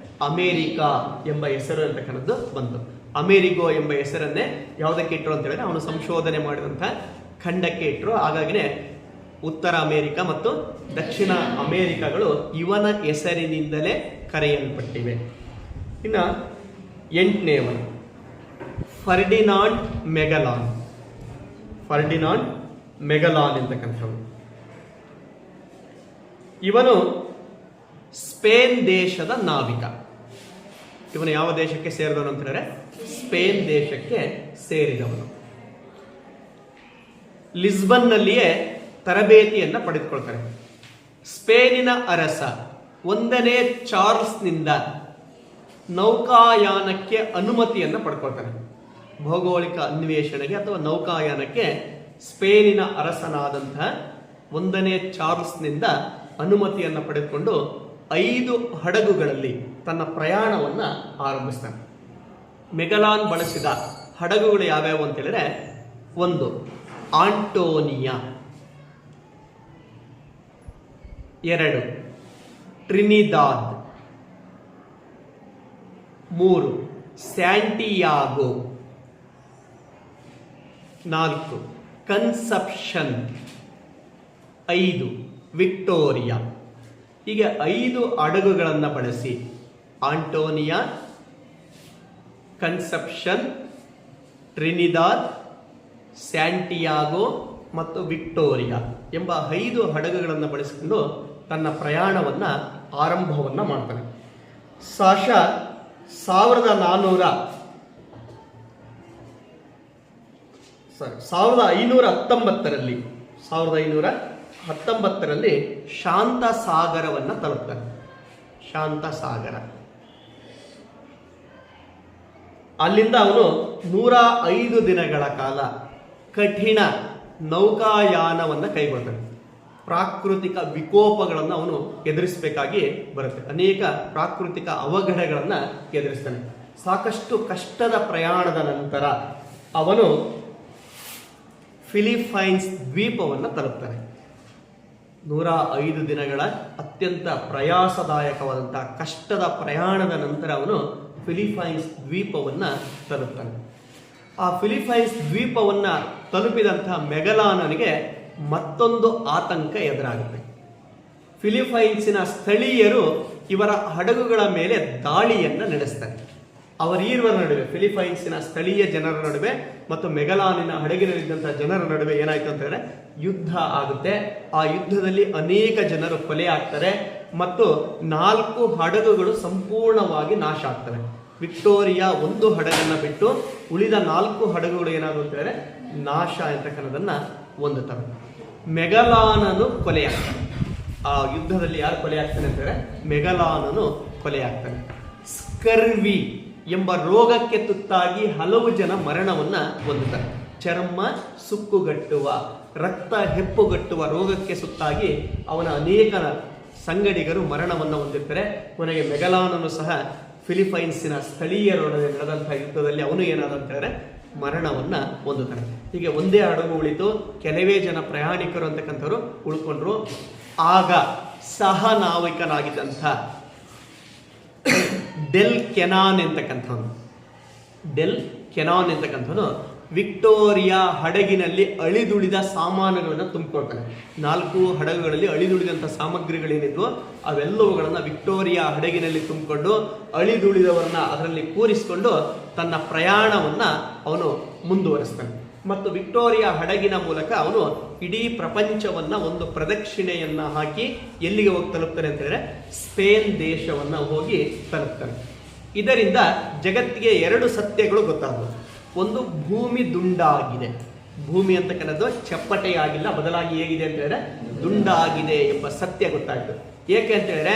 ಅಮೇರಿಕಾ ಎಂಬ ಹೆಸರು ಅಂತಕ್ಕಂಥದ್ದು ಬಂತು. ಅಮೇರಿಗೋ ಎಂಬ ಹೆಸರನ್ನೇ ಯಾವುದಕ್ಕೆ ಇಟ್ಟರು ಅಂತ ಹೇಳಿದ್ರೆ ಅವನು ಸಂಶೋಧನೆ ಮಾಡಿದಂತಹ ಖಂಡಕ್ಕೆ ಇಟ್ಟರು. ಹಾಗಾಗಿನೇ ಉತ್ತರ ಅಮೇರಿಕ ಮತ್ತು ದಕ್ಷಿಣ ಅಮೇರಿಕಗಳು ಇವನ ಹೆಸರಿನಿಂದಲೇ ಕರೆಯಲ್ಪಟ್ಟಿವೆ. ಇನ್ನು 8ನೇವನು ಫರ್ಡಿನಾಂಡ್ ಮೆಗಲಾನ್ ಅಂತಕ್ಕಂಥವನು. ಇವನು ಸ್ಪೇನ್ ದೇಶದ ನಾವಿಕ. ಇವನು ಯಾವ ದೇಶಕ್ಕೆ ಸೇರಿದವನು ಅಂತ ಹೇಳಿದ್ರೆ ಸ್ಪೇನ್ ದೇಶಕ್ಕೆ ಸೇರಿದವನು. ಲಿಸ್ಬನ್ನಲ್ಲಿಯೇ ತರಬೇತಿಯನ್ನು ಪಡೆದುಕೊಳ್ತಾರೆ. ಸ್ಪೇನಿನ ಅರಸ 1ನೇ ಚಾರ್ಲ್ಸ್ನಿಂದ ನೌಕಾಯಾನಕ್ಕೆ ಅನುಮತಿಯನ್ನು ಪಡ್ಕೊಳ್ತಾನೆ. ಭೌಗೋಳಿಕ ಅನ್ವೇಷಣೆಗೆ ಅಥವಾ ನೌಕಾಯಾನಕ್ಕೆ ಸ್ಪೇನಿನ ಅರಸನಾದಂತಹ 1ನೇ ಚಾರ್ಲ್ಸ್ನಿಂದ ಅನುಮತಿಯನ್ನು ಪಡೆದುಕೊಂಡು 5 ಹಡಗುಗಳಲ್ಲಿ ತನ್ನ ಪ್ರಯಾಣವನ್ನು ಆರಂಭಿಸ್ತಾನೆ. ಮೆಗಲಾನ್ ಬಳಸಿದ ಹಡಗುಗಳು ಯಾವ್ಯಾವು ಅಂತ ಹೇಳಿದ್ರೆ 1 ಆಂಟೋನಿಯಾ, 2 ಟ್ರಿನಿದಾದ್, 3 ಸ್ಯಾಂಟಿಯಾಗೋ, 4 ಕನ್ಸೆಪ್ಷನ್, 5 ವಿಕ್ಟೋರಿಯಾ. ಹೀಗೆ 5 ಹಡಗುಗಳನ್ನು ಬಳಸಿ ಆಂಟೋನಿಯಾ, ಕನ್ಸೆಪ್ಷನ್, ಟ್ರಿನಿದಾದ್, ಸ್ಯಾಂಟಿಯಾಗೋ ಮತ್ತು ವಿಕ್ಟೋರಿಯಾ ಎಂಬ 5 ಹಡಗುಗಳನ್ನು ಬಳಸಿಕೊಂಡು ತನ್ನ ಪ್ರಯಾಣವನ್ನು ಆರಂಭವನ್ನು ಮಾಡ್ತಾನೆ. ಸಾಶಾ 1519ರಲ್ಲಿ ಶಾಂತ ಸಾಗರವನ್ನು ತಲುಪ್ತಾನೆ. ಶಾಂತ ಸಾಗರ. ಅಲ್ಲಿಂದ ಅವನು 105 ದಿನಗಳ ಕಾಲ ಕಠಿಣ ನೌಕಾಯಾನವನ್ನು ಕೈಗೊಳ್ತಾನೆ. ಪ್ರಾಕೃತಿಕ ವಿಕೋಪಗಳನ್ನು ಅವನು ಎದುರಿಸಬೇಕಾಗಿ ಬರುತ್ತೆ. ಅನೇಕ ಪ್ರಾಕೃತಿಕ ಅವಘಡಗಳನ್ನು ಎದುರಿಸ್ತಾನೆ. ಸಾಕಷ್ಟು ಕಷ್ಟದ ಪ್ರಯಾಣದ ನಂತರ ಅವನು ಫಿಲಿಪೈನ್ಸ್ ದ್ವೀಪವನ್ನು ತಲುಪ್ತಾನೆ. 105 ದಿನಗಳ ಅತ್ಯಂತ ಪ್ರಯಾಸದಾಯಕವಾದಂತಹ ಕಷ್ಟದ ಪ್ರಯಾಣದ ನಂತರ ಅವನು ಫಿಲಿಪೈನ್ಸ್ ದ್ವೀಪವನ್ನು ತಲುಪ್ತಾನೆ. ಆ ಫಿಲಿಪೈನ್ಸ್ ದ್ವೀಪವನ್ನು ತಲುಪಿದಂತಹ ಮೆಗಲಾನನಿಗೆ ಮತ್ತೊಂದು ಆತಂಕ ಎದುರಾಗುತ್ತೆ. ಫಿಲಿಪೈನ್ಸಿನ ಸ್ಥಳೀಯರು ಇವರ ಹಡಗುಗಳ ಮೇಲೆ ದಾಳಿಯನ್ನು ನಡೆಸ್ತಾರೆ. ಅವರೀರ್ವರ ನಡುವೆ, ಫಿಲಿಪೈನ್ಸಿನ ಸ್ಥಳೀಯ ಜನರ ನಡುವೆ ಮತ್ತು ಮೆಗಲಾನಿನ ಹಡಗಿನಲ್ಲಿದ್ದಂತಹ ಜನರ ನಡುವೆ ಏನಾಯ್ತು ಅಂತ ಹೇಳಿದ್ರೆ ಯುದ್ಧ ಆಗುತ್ತೆ. ಆ ಯುದ್ಧದಲ್ಲಿ ಅನೇಕ ಜನರು ಕೊಲೆ ಆಗ್ತಾರೆ ಮತ್ತು 4 ಹಡಗುಗಳು ಸಂಪೂರ್ಣವಾಗಿ ನಾಶ ಆಗ್ತವೆ. ವಿಕ್ಟೋರಿಯಾ ಒಂದು ಹಡಗನ್ನ ಬಿಟ್ಟು ಉಳಿದ 4 ಹಡಗುಗಳು ಏನಾದ್ರು ಅಂತ ಹೇಳಿದ್ರೆ ನಾಶ ಅಂತಕ್ಕನ್ನೋದನ್ನ ಹೊಂದುತ್ತವೆ. ಮೆಗಲಾನನು ಕೊಲೆಯಾಗ್ತಾನೆ. ಆ ಯುದ್ಧದಲ್ಲಿ ಯಾರು ಕೊಲೆ ಆಗ್ತಾನೆ ಅಂತ ಹೇಳಿದ್ರೆ ಮೆಗಲಾನನು ಕೊಲೆ ಆಗ್ತಾನೆ. ಸ್ಕರ್ವಿ ಎಂಬ ರೋಗಕ್ಕೆ ತುತ್ತಾಗಿ ಹಲವು ಜನ ಮರಣವನ್ನ ಹೊಂದುತ್ತಾರೆ. ಚರ್ಮ ಸುಕ್ಕುಗಟ್ಟುವ, ರಕ್ತ ಹೆಪ್ಪುಗಟ್ಟುವ ರೋಗಕ್ಕೆ ಸುತ್ತಾಗಿ ಅವನ ಅನೇಕ ಸಂಗಡಿಗರು ಮರಣವನ್ನು ಹೊಂದಿರ್ತಾರೆ. ಕೊನೆಗೆ ಮೆಗಲಾನನು ಸಹ ಫಿಲಿಪೈನ್ಸಿನ ಸ್ಥಳೀಯರೊಡನೆ ನಡೆದಂತಹ ಯುದ್ಧದಲ್ಲಿ ಅವನು ಏನಾದ ಅಂತ ಹೇಳಿದ್ರೆ ಮರಣವನ್ನ ಹೊಂದುತ್ತಾನೆ. ಹೀಗೆ ಒಂದೇ ಹಡಗು ಉಳಿತು, ಕೆಲವೇ ಜನ ಪ್ರಯಾಣಿಕರು ಅಂತಕ್ಕಂಥವ್ರು ಉಳ್ಕೊಂಡ್ರು. ಆಗ ಸಹ ನಾವಿಕನಾಗಿದ್ದಂಥ ಡೆಲ್ ಕೆನಾನ್ ಎಂತಕ್ಕಂಥವನು ವಿಕ್ಟೋರಿಯಾ ಹಡಗಿನಲ್ಲಿ ಅಳಿದುಳಿದ ಸಾಮಾನುಗಳನ್ನು ತುಂಬಿಕೊಳ್ತಾನೆ. 4 ಹಡಗುಗಳಲ್ಲಿ ಅಳಿದುಳಿದಂಥ ಸಾಮಗ್ರಿಗಳೇನಿದ್ವು ಅವೆಲ್ಲವುಗಳನ್ನು ವಿಕ್ಟೋರಿಯಾ ಹಡಗಿನಲ್ಲಿ ತುಂಬಿಕೊಂಡು ಅಳಿದುಳಿದವರನ್ನ ಅದರಲ್ಲಿ ಕೂರಿಸಿಕೊಂಡು ತನ್ನ ಪ್ರಯಾಣವನ್ನ ಅವನು ಮುಂದುವರಿಸ್ತಾನೆ. ಮತ್ತು ವಿಕ್ಟೋರಿಯಾ ಹಡಗಿನ ಮೂಲಕ ಅವನು ಇಡೀ ಪ್ರಪಂಚವನ್ನ ಒಂದು ಪ್ರದಕ್ಷಿಣೆಯನ್ನ ಹಾಕಿ ಎಲ್ಲಿಗೆ ಹೋಗಿ ತಲುಪ್ತಾನೆ ಅಂತ ಹೇಳಿದ್ರೆ ಸ್ಪೇನ್ ದೇಶವನ್ನ ಹೋಗಿ ತಲುಪ್ತಾನೆ. ಇದರಿಂದ ಜಗತ್ತಿಗೆ 2 ಸತ್ಯಗಳು ಗೊತ್ತಾದವು. ಒಂದು, ಭೂಮಿ ದುಂಡಾಗಿದೆ. ಭೂಮಿ ಅಂತಕ್ಕನ್ನೋದು ಚಪ್ಪಟೆಯಾಗಿಲ್ಲ, ಬದಲಾಗಿ ಹೇಗಿದೆ ಅಂತ ಹೇಳಿದ್ರೆ ದುಂಡಾಗಿದೆ ಎಂಬ ಸತ್ಯ ಗೊತ್ತಾಯಿತು. ಏಕೆ ಅಂತ ಹೇಳಿದ್ರೆ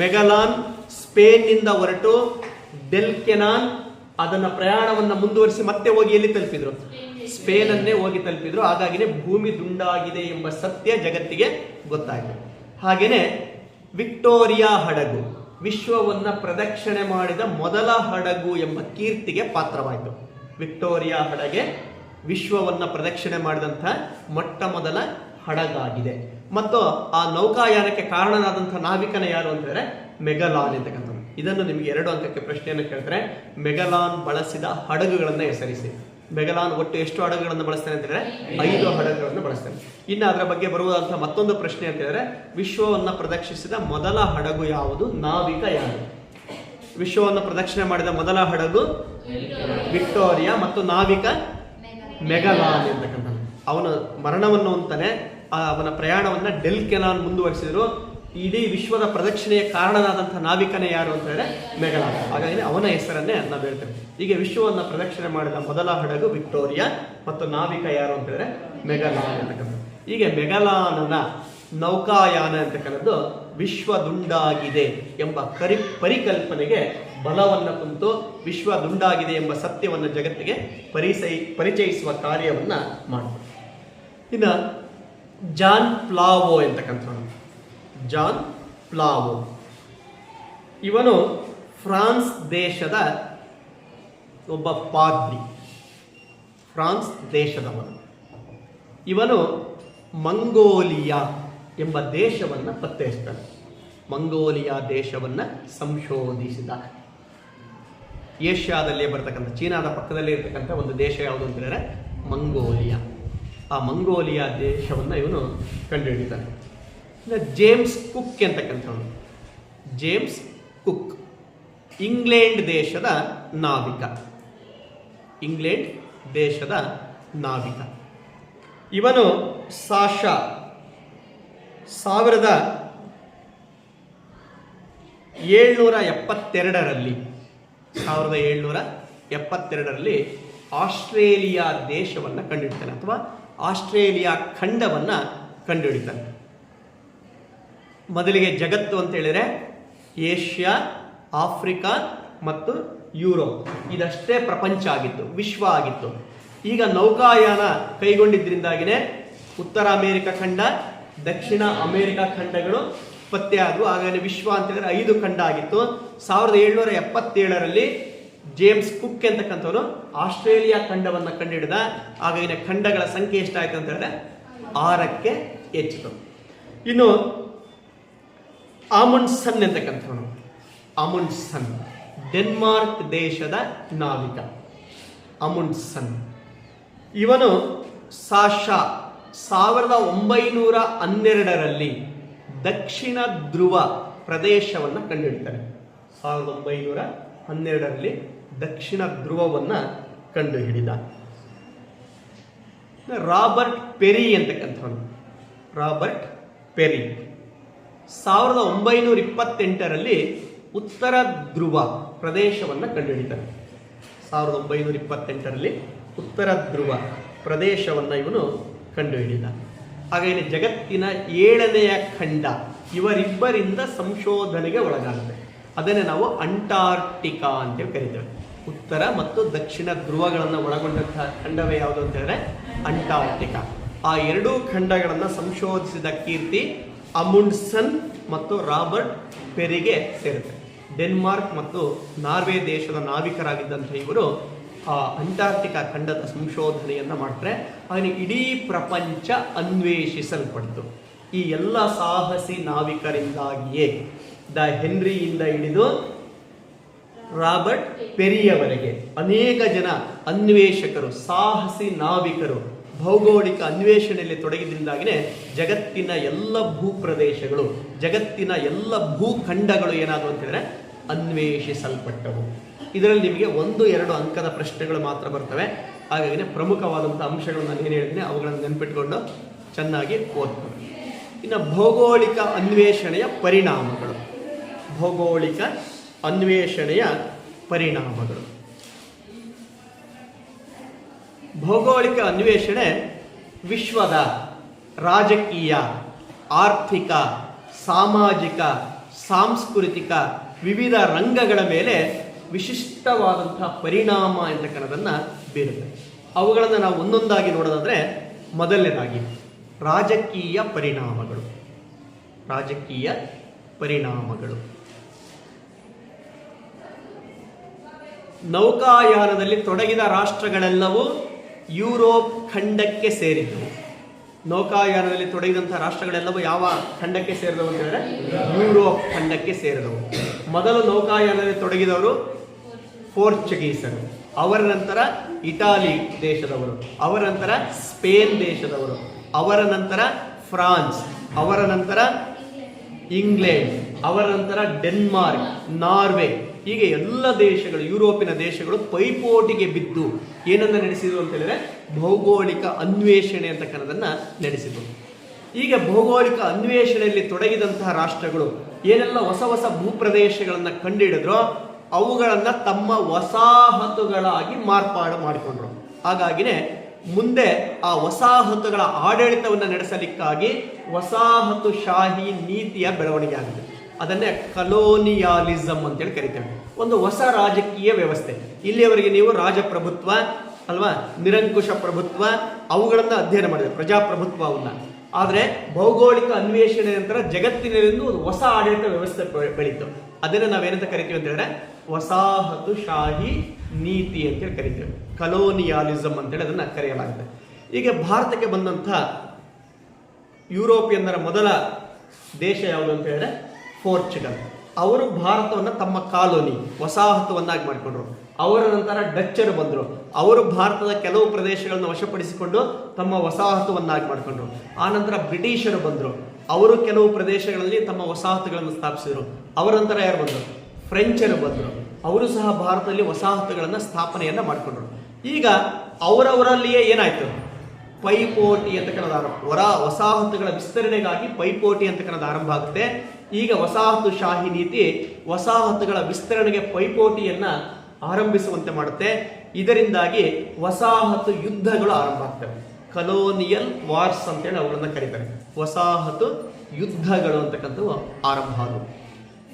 ಮೆಗಲಾನ್ ಸ್ಪೇನ್ನಿಂದ ಹೊರಟು ಡೆಲ್ ಕೆನಾನ್ ಅದನ್ನ ಪ್ರಯಾಣವನ್ನ ಮುಂದುವರಿಸಿ ಮತ್ತೆ ಹೋಗಿ ಎಲ್ಲಿ ತಲುಪಿದ್ರು? ಸ್ಪೇನನ್ನೇ ಹೋಗಿ ತಲುಪಿದ್ರು. ಹಾಗಾಗಿನೇ ಭೂಮಿ ದುಂಡಾಗಿದೆ ಎಂಬ ಸತ್ಯ ಜಗತ್ತಿಗೆ ಗೊತ್ತಾಯಿತು. ಹಾಗೇನೆ ವಿಕ್ಟೋರಿಯಾ ಹಡಗು ವಿಶ್ವವನ್ನ ಪ್ರದಕ್ಷಿಣೆ ಮಾಡಿದ ಮೊದಲ ಹಡಗು ಎಂಬ ಕೀರ್ತಿಗೆ ಪಾತ್ರವಾಯಿತು. ವಿಕ್ಟೋರಿಯಾ ಹಡಗೆ ವಿಶ್ವವನ್ನ ಪ್ರದಕ್ಷಿಣೆ ಮಾಡಿದಂತಹ ಮೊಟ್ಟ ಮೊದಲ ಹಡಗಾಗಿದೆ. ಮತ್ತು ಆ ನೌಕಾಯಾನಕ್ಕೆ ಕಾರಣನಾದಂತಹ ನಾವಿಕನ ಯಾರು ಅಂತ ಹೇಳಿದ್ರೆ ಮೆಗಲಾನ್ ಅಂತಕ್ಕಂಥ. ಇದನ್ನು ನಿಮಗೆ 2 ಅಂಕಕ್ಕೆ ಪ್ರಶ್ನೆಯನ್ನು ಕೇಳ್ತಾರೆ. ಮೆಗಲಾನ್ ಬಳಸಿದ ಹಡಗುಗಳನ್ನು ಹೆಸರಿಸಿ. ಮೆಗಲಾನ್ ಒಟ್ಟು ಎಷ್ಟು ಹಡಗುಗಳನ್ನು ಬಳಸ್ತಾನೆ ಅಂತ ಹೇಳಿದ್ರೆ 5 ಹಡಗುಗಳನ್ನು ಬಳಸ್ತಾನೆ. ಇನ್ನು ಅದರ ಬಗ್ಗೆ ಬರುವಂತಹ ಮತ್ತೊಂದು ಪ್ರಶ್ನೆ ಅಂತ ಹೇಳಿದ್ರೆ ವಿಶ್ವವನ್ನ ಪ್ರದಕ್ಷಿಸಿದ ಮೊದಲ ಹಡಗು ಯಾವುದು? ನಾವಿಕ ಯಾರು? ವಿಶ್ವವನ್ನು ಪ್ರದಕ್ಷಿಣೆ ಮಾಡಿದ ಮೊದಲ ಹಡಗು ವಿಕ್ಟೋರಿಯಾ ಮತ್ತು ನಾವಿಕ ಮೆಗಲಾನ್ ಅಂತಕ್ಕಂಥ. ಅವನ ಮರಣವನ್ನು ಹೊಂತಾನೆ. ಅವನ ಪ್ರಯಾಣವನ್ನ ಡೆಲ್ ಕೆನಾನ್ ಮುಂದುವರಿಸಿದ್ರು. ಇಡೀ ವಿಶ್ವದ ಪ್ರದಕ್ಷಿಣೆಯ ಕಾರಣನಾದಂತಹ ನಾವಿಕನೇ ಯಾರು ಅಂತ ಹೇಳಿದ್ರೆ ಮೆಗಲಾನ್. ಹಾಗಾಗಿ ಅವನ ಹೆಸರನ್ನೇ ನಾವು ಹೇಳ್ತೇವೆ. ಹೀಗೆ ವಿಶ್ವವನ್ನ ಪ್ರದಕ್ಷಿಣೆ ಮಾಡಿದ ಮೊದಲ ಹಡಗು ವಿಕ್ಟೋರಿಯಾ ಮತ್ತು ನಾವಿಕ ಯಾರು ಅಂತ ಹೇಳಿದ್ರೆ ಮೆಗಲಾನ್ ಅಂತಕ್ಕಂಥ. ಹೀಗೆ ಮೆಗಲಾನನ ನೌಕಾಯಾನ ಅಂತಕ್ಕಂಥದ್ದು ವಿಶ್ವ ದುಂಡಾಗಿದೆ ಎಂಬ ಪರಿಕಲ್ಪನೆಗೆ ಬಲವನ್ನು ಕುಂತು ವಿಶ್ವ ದುಂಡಾಗಿದೆ ಎಂಬ ಸತ್ಯವನ್ನು ಜಗತ್ತಿಗೆ ಪರಿಚಯಿಸುವ ಕಾರ್ಯವನ್ನ ಮಾಡ್ತಾರೆ. ಇನ್ನು ಜಾನ್ ಪ್ಲಾವೋ ಅಂತಕ್ಕಂಥವನು. ಜಾನ್ ಪ್ಲಾವೋ ಇವನು ಫ್ರಾನ್ಸ್ ದೇಶದ ಒಬ್ಬ ಪಾದ್ರಿ. ಫ್ರಾನ್ಸ್ ದೇಶದವನು. ಇವನು ಮಂಗೋಲಿಯಾ ಎಂಬ ದೇಶವನ್ನು ಪತ್ತೆ ಹಚ್ತಾನೆ. ಮಂಗೋಲಿಯಾ ದೇಶವನ್ನು ಸಂಶೋಧಿಸಿದ. ಏಷ್ಯಾದಲ್ಲೇ ಬರ್ತಕ್ಕಂಥ, ಚೀನಾದ ಪಕ್ಕದಲ್ಲೇ ಇರ್ತಕ್ಕಂಥ ಒಂದು ದೇಶ ಯಾವುದು ಅಂತ ಹೇಳಿದ್ರೆ ಮಂಗೋಲಿಯಾ. ಆ ಮಂಗೋಲಿಯಾ ದೇಶವನ್ನು ಇವನು ಕಂಡುಹಿಡಿತಾನೆ. ಜೇಮ್ಸ್ ಕುಕ್ ಅಂತಕ್ಕಂಥವನು. ಜೇಮ್ಸ್ ಕುಕ್ ಇಂಗ್ಲೆಂಡ್ ದೇಶದ ನಾವಿಕ. ಇಂಗ್ಲೆಂಡ್ ದೇಶದ ನಾವಿಕ. ಇವನು 1772ರಲ್ಲಿ ಆಸ್ಟ್ರೇಲಿಯಾ ದೇಶವನ್ನು ಕಂಡುಹಿಡಿತಾನೆ, ಅಥವಾ ಆಸ್ಟ್ರೇಲಿಯಾ ಖಂಡವನ್ನು ಕಂಡುಹಿಡಿತಾನೆ. ಮೊದಲಿಗೆ ಜಗತ್ತು ಅಂತ ಹೇಳಿದ್ರೆ ಏಷ್ಯಾ, ಆಫ್ರಿಕಾ ಮತ್ತು ಯುರೋಪ್ ಇದಷ್ಟೇ ಪ್ರಪಂಚ ಆಗಿತ್ತು, ವಿಶ್ವ ಆಗಿತ್ತು. ಈಗ ನೌಕಾಯಾನ ಕೈಗೊಂಡಿದ್ದರಿಂದಾಗಿನೇ ಉತ್ತರ ಅಮೇರಿಕಾ ಖಂಡ, ದಕ್ಷಿಣ ಅಮೇರಿಕಾ ಖಂಡಗಳು ಪತ್ತೆ ಆದವು. ಹಾಗಾಗಿ ವಿಶ್ವ ಅಂತ ಹೇಳಿದ್ರೆ 5 ಖಂಡ ಆಗಿತ್ತು. 1777ರಲ್ಲಿ ಜೇಮ್ಸ್ ಕುಕ್ ಅಂತಕ್ಕಂಥವ್ರು ಆಸ್ಟ್ರೇಲಿಯಾ ಖಂಡವನ್ನು ಕಂಡುಹಿಡಿದ. ಹಾಗಾಗಿ ಖಂಡಗಳ ಸಂಖ್ಯೆ ಎಷ್ಟಾಯ್ತು ಅಂತ ಹೇಳಿದ್ರೆ 6ಕ್ಕೆ ಹೆಚ್ಚಿತು. ಇನ್ನು ಆಮುಂಡ್ಸನ್ ಅಂತಕ್ಕಂಥವನು. ಆಮುಂಡ್ಸನ್ ಡೆನ್ಮಾರ್ಕ್ ದೇಶದ ನಾವಿಕ. ಆಮುಂಡ್ಸನ್ ಇವನು 1912ರಲ್ಲಿ ದಕ್ಷಿಣ ಧ್ರುವ ಪ್ರದೇಶವನ್ನು ಕಂಡುಹಿಡಿತಾನೆ. 1912 12ರಲ್ಲಿ ದಕ್ಷಿಣ ಧ್ರುವವನ್ನು ಕಂಡುಹಿಡಿದ. ರಾಬರ್ಟ್ ಪೆರಿ ಅಂತಕ್ಕಂಥವನು, ರಾಬರ್ಟ್ ಪೆರಿ 1928ರಲ್ಲಿ ಉತ್ತರ ಧ್ರುವ ಪ್ರದೇಶವನ್ನು ಕಂಡುಹಿಡಿತಾನೆ. 1928ರಲ್ಲಿ ಉತ್ತರ ಧ್ರುವ ಪ್ರದೇಶವನ್ನು ಇವನು ಕಂಡುಹಿಡಿದ. ಹಾಗಾಗಿ ಜಗತ್ತಿನ 7ನೆಯ ಖಂಡ ಇವರಿಬ್ಬರಿಂದ ಸಂಶೋಧನೆಗೆ ಒಳಗಾಗುತ್ತೆ. ಅದನ್ನೇ ನಾವು ಅಂಟಾರ್ಟಿಕಾ ಅಂತೇಳಿ ಕರಿತೇವೆ. ಉತ್ತರ ಮತ್ತು ದಕ್ಷಿಣ ಧ್ರುವಗಳನ್ನು ಒಳಗೊಂಡಂತಹ ಖಂಡವೇ ಯಾವುದು ಅಂತ ಹೇಳಿದ್ರೆ ಅಂಟಾರ್ಟಿಕಾ. ಆ ಎರಡೂ ಖಂಡಗಳನ್ನು ಸಂಶೋಧಿಸಿದ ಕೀರ್ತಿ ಅಮುಂಡ್ಸನ್ ಮತ್ತು ರಾಬರ್ಟ್ ಪೆರಿಗೆ ಸೇರುತ್ತೆ. ಡೆನ್ಮಾರ್ಕ್ ಮತ್ತು ನಾರ್ವೆ ದೇಶದ ನಾವಿಕರಾಗಿದ್ದಂಥ ಇವರು ಆ ಅಂಟಾರ್ಟಿಕಾ ಖಂಡದ ಸಂಶೋಧನೆಯನ್ನು ಮಾಡ್ತಾರೆ. ಹಾಗೆ ಇಡೀ ಪ್ರಪಂಚ ಅನ್ವೇಷಿಸಲ್ಪಡ್ತು. ಈ ಎಲ್ಲ ಸಾಹಸಿ ನಾವಿಕರಿಂದಾಗಿಯೇ ದ ಹೆನ್ರಿಯಿಂದ ಹಿಡಿದು ರಾಬರ್ಟ್ ಪೆರಿಯವರೆಗೆ ಅನೇಕ ಜನ ಅನ್ವೇಷಕರು, ಸಾಹಸಿ ನಾವಿಕರು ಭೌಗೋಳಿಕ ಅನ್ವೇಷಣೆಯಲ್ಲಿ ತೊಡಗಿದ್ರಿಂದಾಗಿನೇ ಜಗತ್ತಿನ ಎಲ್ಲ ಭೂಪ್ರದೇಶಗಳು, ಜಗತ್ತಿನ ಎಲ್ಲ ಭೂಖಂಡಗಳು ಏನಾದವು ಅಂತ ಹೇಳಿದ್ರೆ ಅನ್ವೇಷಿಸಲ್ಪಟ್ಟವು. ಇದರಲ್ಲಿ ನಿಮಗೆ 1-2 ಅಂಕದ ಪ್ರಶ್ನೆಗಳು ಮಾತ್ರ ಬರ್ತವೆ. ಹಾಗಾಗಿ ಪ್ರಮುಖವಾದಂಥ ಅಂಶಗಳು ನಾನು ಏನು ಹೇಳ್ತೀನಿ ಅವುಗಳನ್ನು ನೆನಪಿಟ್ಕೊಂಡು ಚೆನ್ನಾಗಿ ಓದ್ತವೆ. ಇನ್ನು ಭೌಗೋಳಿಕ ಅನ್ವೇಷಣೆಯ ಪರಿಣಾಮಗಳು. ಭೌಗೋಳಿಕ ಅನ್ವೇಷಣೆಯ ಪರಿಣಾಮಗಳು. ಭೌಗೋಳಿಕ ಅನ್ವೇಷಣೆ ವಿಶ್ವದ ರಾಜಕೀಯ, ಆರ್ಥಿಕ, ಸಾಮಾಜಿಕ, ಸಾಂಸ್ಕೃತಿಕ ವಿವಿಧ ರಂಗಗಳ ಮೇಲೆ ವಿಶಿಷ್ಟವಾದಂತಹ ಪರಿಣಾಮ ಅಂತಕ್ಕನ್ನೋದನ್ನು ಬೀರುತ್ತೆ. ಅವುಗಳನ್ನು ನಾವು ಒಂದೊಂದಾಗಿ ನೋಡೋದಾದರೆ, ಮೊದಲನೇದಾಗಿ ರಾಜಕೀಯ ಪರಿಣಾಮಗಳು. ರಾಜಕೀಯ ಪರಿಣಾಮಗಳು. ನೌಕಾಯಾನದಲ್ಲಿ ತೊಡಗಿದ ರಾಷ್ಟ್ರಗಳೆಲ್ಲವೂ ಯುರೋಪ್ ಖಂಡಕ್ಕೆ ಸೇರಿದ್ದವು. ನೌಕಾಯಾನದಲ್ಲಿ ತೊಡಗಿದಂತಹ ರಾಷ್ಟ್ರಗಳೆಲ್ಲವೂ ಯಾವ ಖಂಡಕ್ಕೆ ಸೇರಿದವು ಅಂತ ಹೇಳಿದ್ರೆ ಯುರೋಪ್ ಖಂಡಕ್ಕೆ ಸೇರಿದವು. ಮೊದಲು ನೌಕಾಯಾನದಲ್ಲಿ ತೊಡಗಿದವರು ಪೋರ್ಚುಗೀಸರು, ಅವರ ನಂತರ ಇಟಾಲಿ ದೇಶದವರು, ಅವರ ನಂತರ ಸ್ಪೇನ್ ದೇಶದವರು, ಅವರ ನಂತರ ಫ್ರಾನ್ಸ್, ಅವರ ನಂತರ ಇಂಗ್ಲೆಂಡ್, ಅವರ ನಂತರ ಡೆನ್ಮಾರ್ಕ್, ನಾರ್ವೆ, ಹೀಗೆ ಎಲ್ಲ ದೇಶಗಳು, ಯುರೋಪಿನ ದೇಶಗಳು ಪೈಪೋಟಿಗೆ ಬಿದ್ದು ಏನನ್ನ ನಡೆಸಿದ್ರು ಅಂತ ಹೇಳಿದ್ರೆ ಭೌಗೋಳಿಕ ಅನ್ವೇಷಣೆ ಅಂತಕ್ಕನ್ನೋದನ್ನ ನಡೆಸಿದ್ರು. ಈಗ ಭೌಗೋಳಿಕ ಅನ್ವೇಷಣೆಯಲ್ಲಿ ತೊಡಗಿದಂತಹ ರಾಷ್ಟ್ರಗಳು ಏನೆಲ್ಲ ಹೊಸ ಹೊಸ ಭೂಪ್ರದೇಶಗಳನ್ನು ಕಂಡುಹಿಡಿದ್ರೋ ಅವುಗಳನ್ನು ತಮ್ಮ ವಸಾಹತುಗಳಾಗಿ ಮಾರ್ಪಾಡು ಮಾಡಿಕೊಂಡ್ರು. ಹಾಗಾಗಿನೇ ಮುಂದೆ ಆ ವಸಾಹತುಗಳ ಆಡಳಿತವನ್ನು ನಡೆಸಲಿಕ್ಕಾಗಿ ವಸಾಹತುಶಾಹಿ ನೀತಿಯ ಬೆಳವಣಿಗೆ ಆಗಿದೆ. ಅದನ್ನೇ ಕಲೋನಿಯಾಲಿಸಮ್ ಅಂತೇಳಿ ಕರಿತೇವೆ. ಒಂದು ಹೊಸ ರಾಜಕೀಯ ವ್ಯವಸ್ಥೆ. ಇಲ್ಲಿಯವರೆಗೆ ನೀವು ರಾಜಪ್ರಭುತ್ವ ಅಲ್ವಾ, ನಿರಂಕುಶ ಪ್ರಭುತ್ವ ಅವುಗಳನ್ನು ಅಧ್ಯಯನ ಮಾಡಿದೆ, ಪ್ರಜಾಪ್ರಭುತ್ವವನ್ನು. ಆದರೆ ಭೌಗೋಳಿಕ ಅನ್ವೇಷಣೆ ನಂತರ ಜಗತ್ತಿನಲ್ಲಿ ಒಂದು ಹೊಸ ಆಡಳಿತ ವ್ಯವಸ್ಥೆ ಬೆಳೀತು. ಅದನ್ನು ನಾವೇನಂತ ಕರಿತೀವಿ ಅಂತ ಹೇಳಿದ್ರೆ ವಸಾಹತುಶಾಹಿ ನೀತಿ ಅಂತೇಳಿ ಕರಿತೇವೆ. ಕಲೋನಿಯಾಲಿಸಮ್ ಅಂತೇಳಿ ಅದನ್ನು ಕರೆಯಲಾಗಿದೆ. ಈಗ ಭಾರತಕ್ಕೆ ಬಂದಂಥ ಯುರೋಪಿಯನ್ನರ ಮೊದಲ ದೇಶ ಯಾವುದು ಅಂತ ಹೇಳಿದ್ರೆ ಪೋರ್ಚುಗಲ್. ಅವರು ಭಾರತವನ್ನು ತಮ್ಮ ಕಾಲೋನಿ, ವಸಾಹತುವನ್ನಾಗಿ ಮಾಡಿಕೊಂಡ್ರು. ಅವರ ನಂತರ ಡಚ್ಚರು ಬಂದರು. ಅವರು ಭಾರತದ ಕೆಲವು ಪ್ರದೇಶಗಳನ್ನು ವಶಪಡಿಸಿಕೊಂಡು ತಮ್ಮ ವಸಾಹತುವನ್ನಾಗಿ ಮಾಡಿಕೊಂಡ್ರು. ಆನಂತರ ಬ್ರಿಟಿಷರು ಬಂದರು. ಅವರು ಕೆಲವು ಪ್ರದೇಶಗಳಲ್ಲಿ ತಮ್ಮ ವಸಾಹತುಗಳನ್ನು ಸ್ಥಾಪಿಸಿದರು. ಅವರ ನಂತರ ಯಾರು ಬಂದರು? ಫ್ರೆಂಚರು ಬಂದರು. ಅವರು ಸಹ ಭಾರತದಲ್ಲಿ ವಸಾಹತುಗಳನ್ನು ಸ್ಥಾಪನೆಯನ್ನು ಮಾಡಿಕೊಂಡ್ರು. ಈಗ ಅವರವರಲ್ಲಿಯೇ ಏನಾಯಿತು? ಪೈಪೋಟಿ ಅಂತಕ್ಕನ್ನೋದು ಆರಂಭ. ವಸಾಹತುಗಳ ವಿಸ್ತರಣೆಗಾಗಿ ಪೈಪೋಟಿ ಅಂತಕ್ಕನ್ನೋದು ಆರಂಭ ಆಗುತ್ತೆ. ಈಗ ವಸಾಹತುಶಾಹಿ ನೀತಿ ವಸಾಹತುಗಳ ವಿಸ್ತರಣೆಗೆ ಪೈಪೋಟಿಯನ್ನು ಆರಂಭಿಸುವಂತೆ ಮಾಡುತ್ತೆ. ಇದರಿಂದಾಗಿ ವಸಾಹತು ಯುದ್ಧಗಳು ಆರಂಭ ಆಗ್ತವೆ. ಕಲೋನಿಯಲ್ ವಾರ್ಸ್ ಅಂತೇಳಿ ಅವುಗಳನ್ನು ಕರೀತಾರೆ. ವಸಾಹತು ಯುದ್ಧಗಳು ಅಂತಕ್ಕಂಥವು ಆರಂಭ ಆದವು.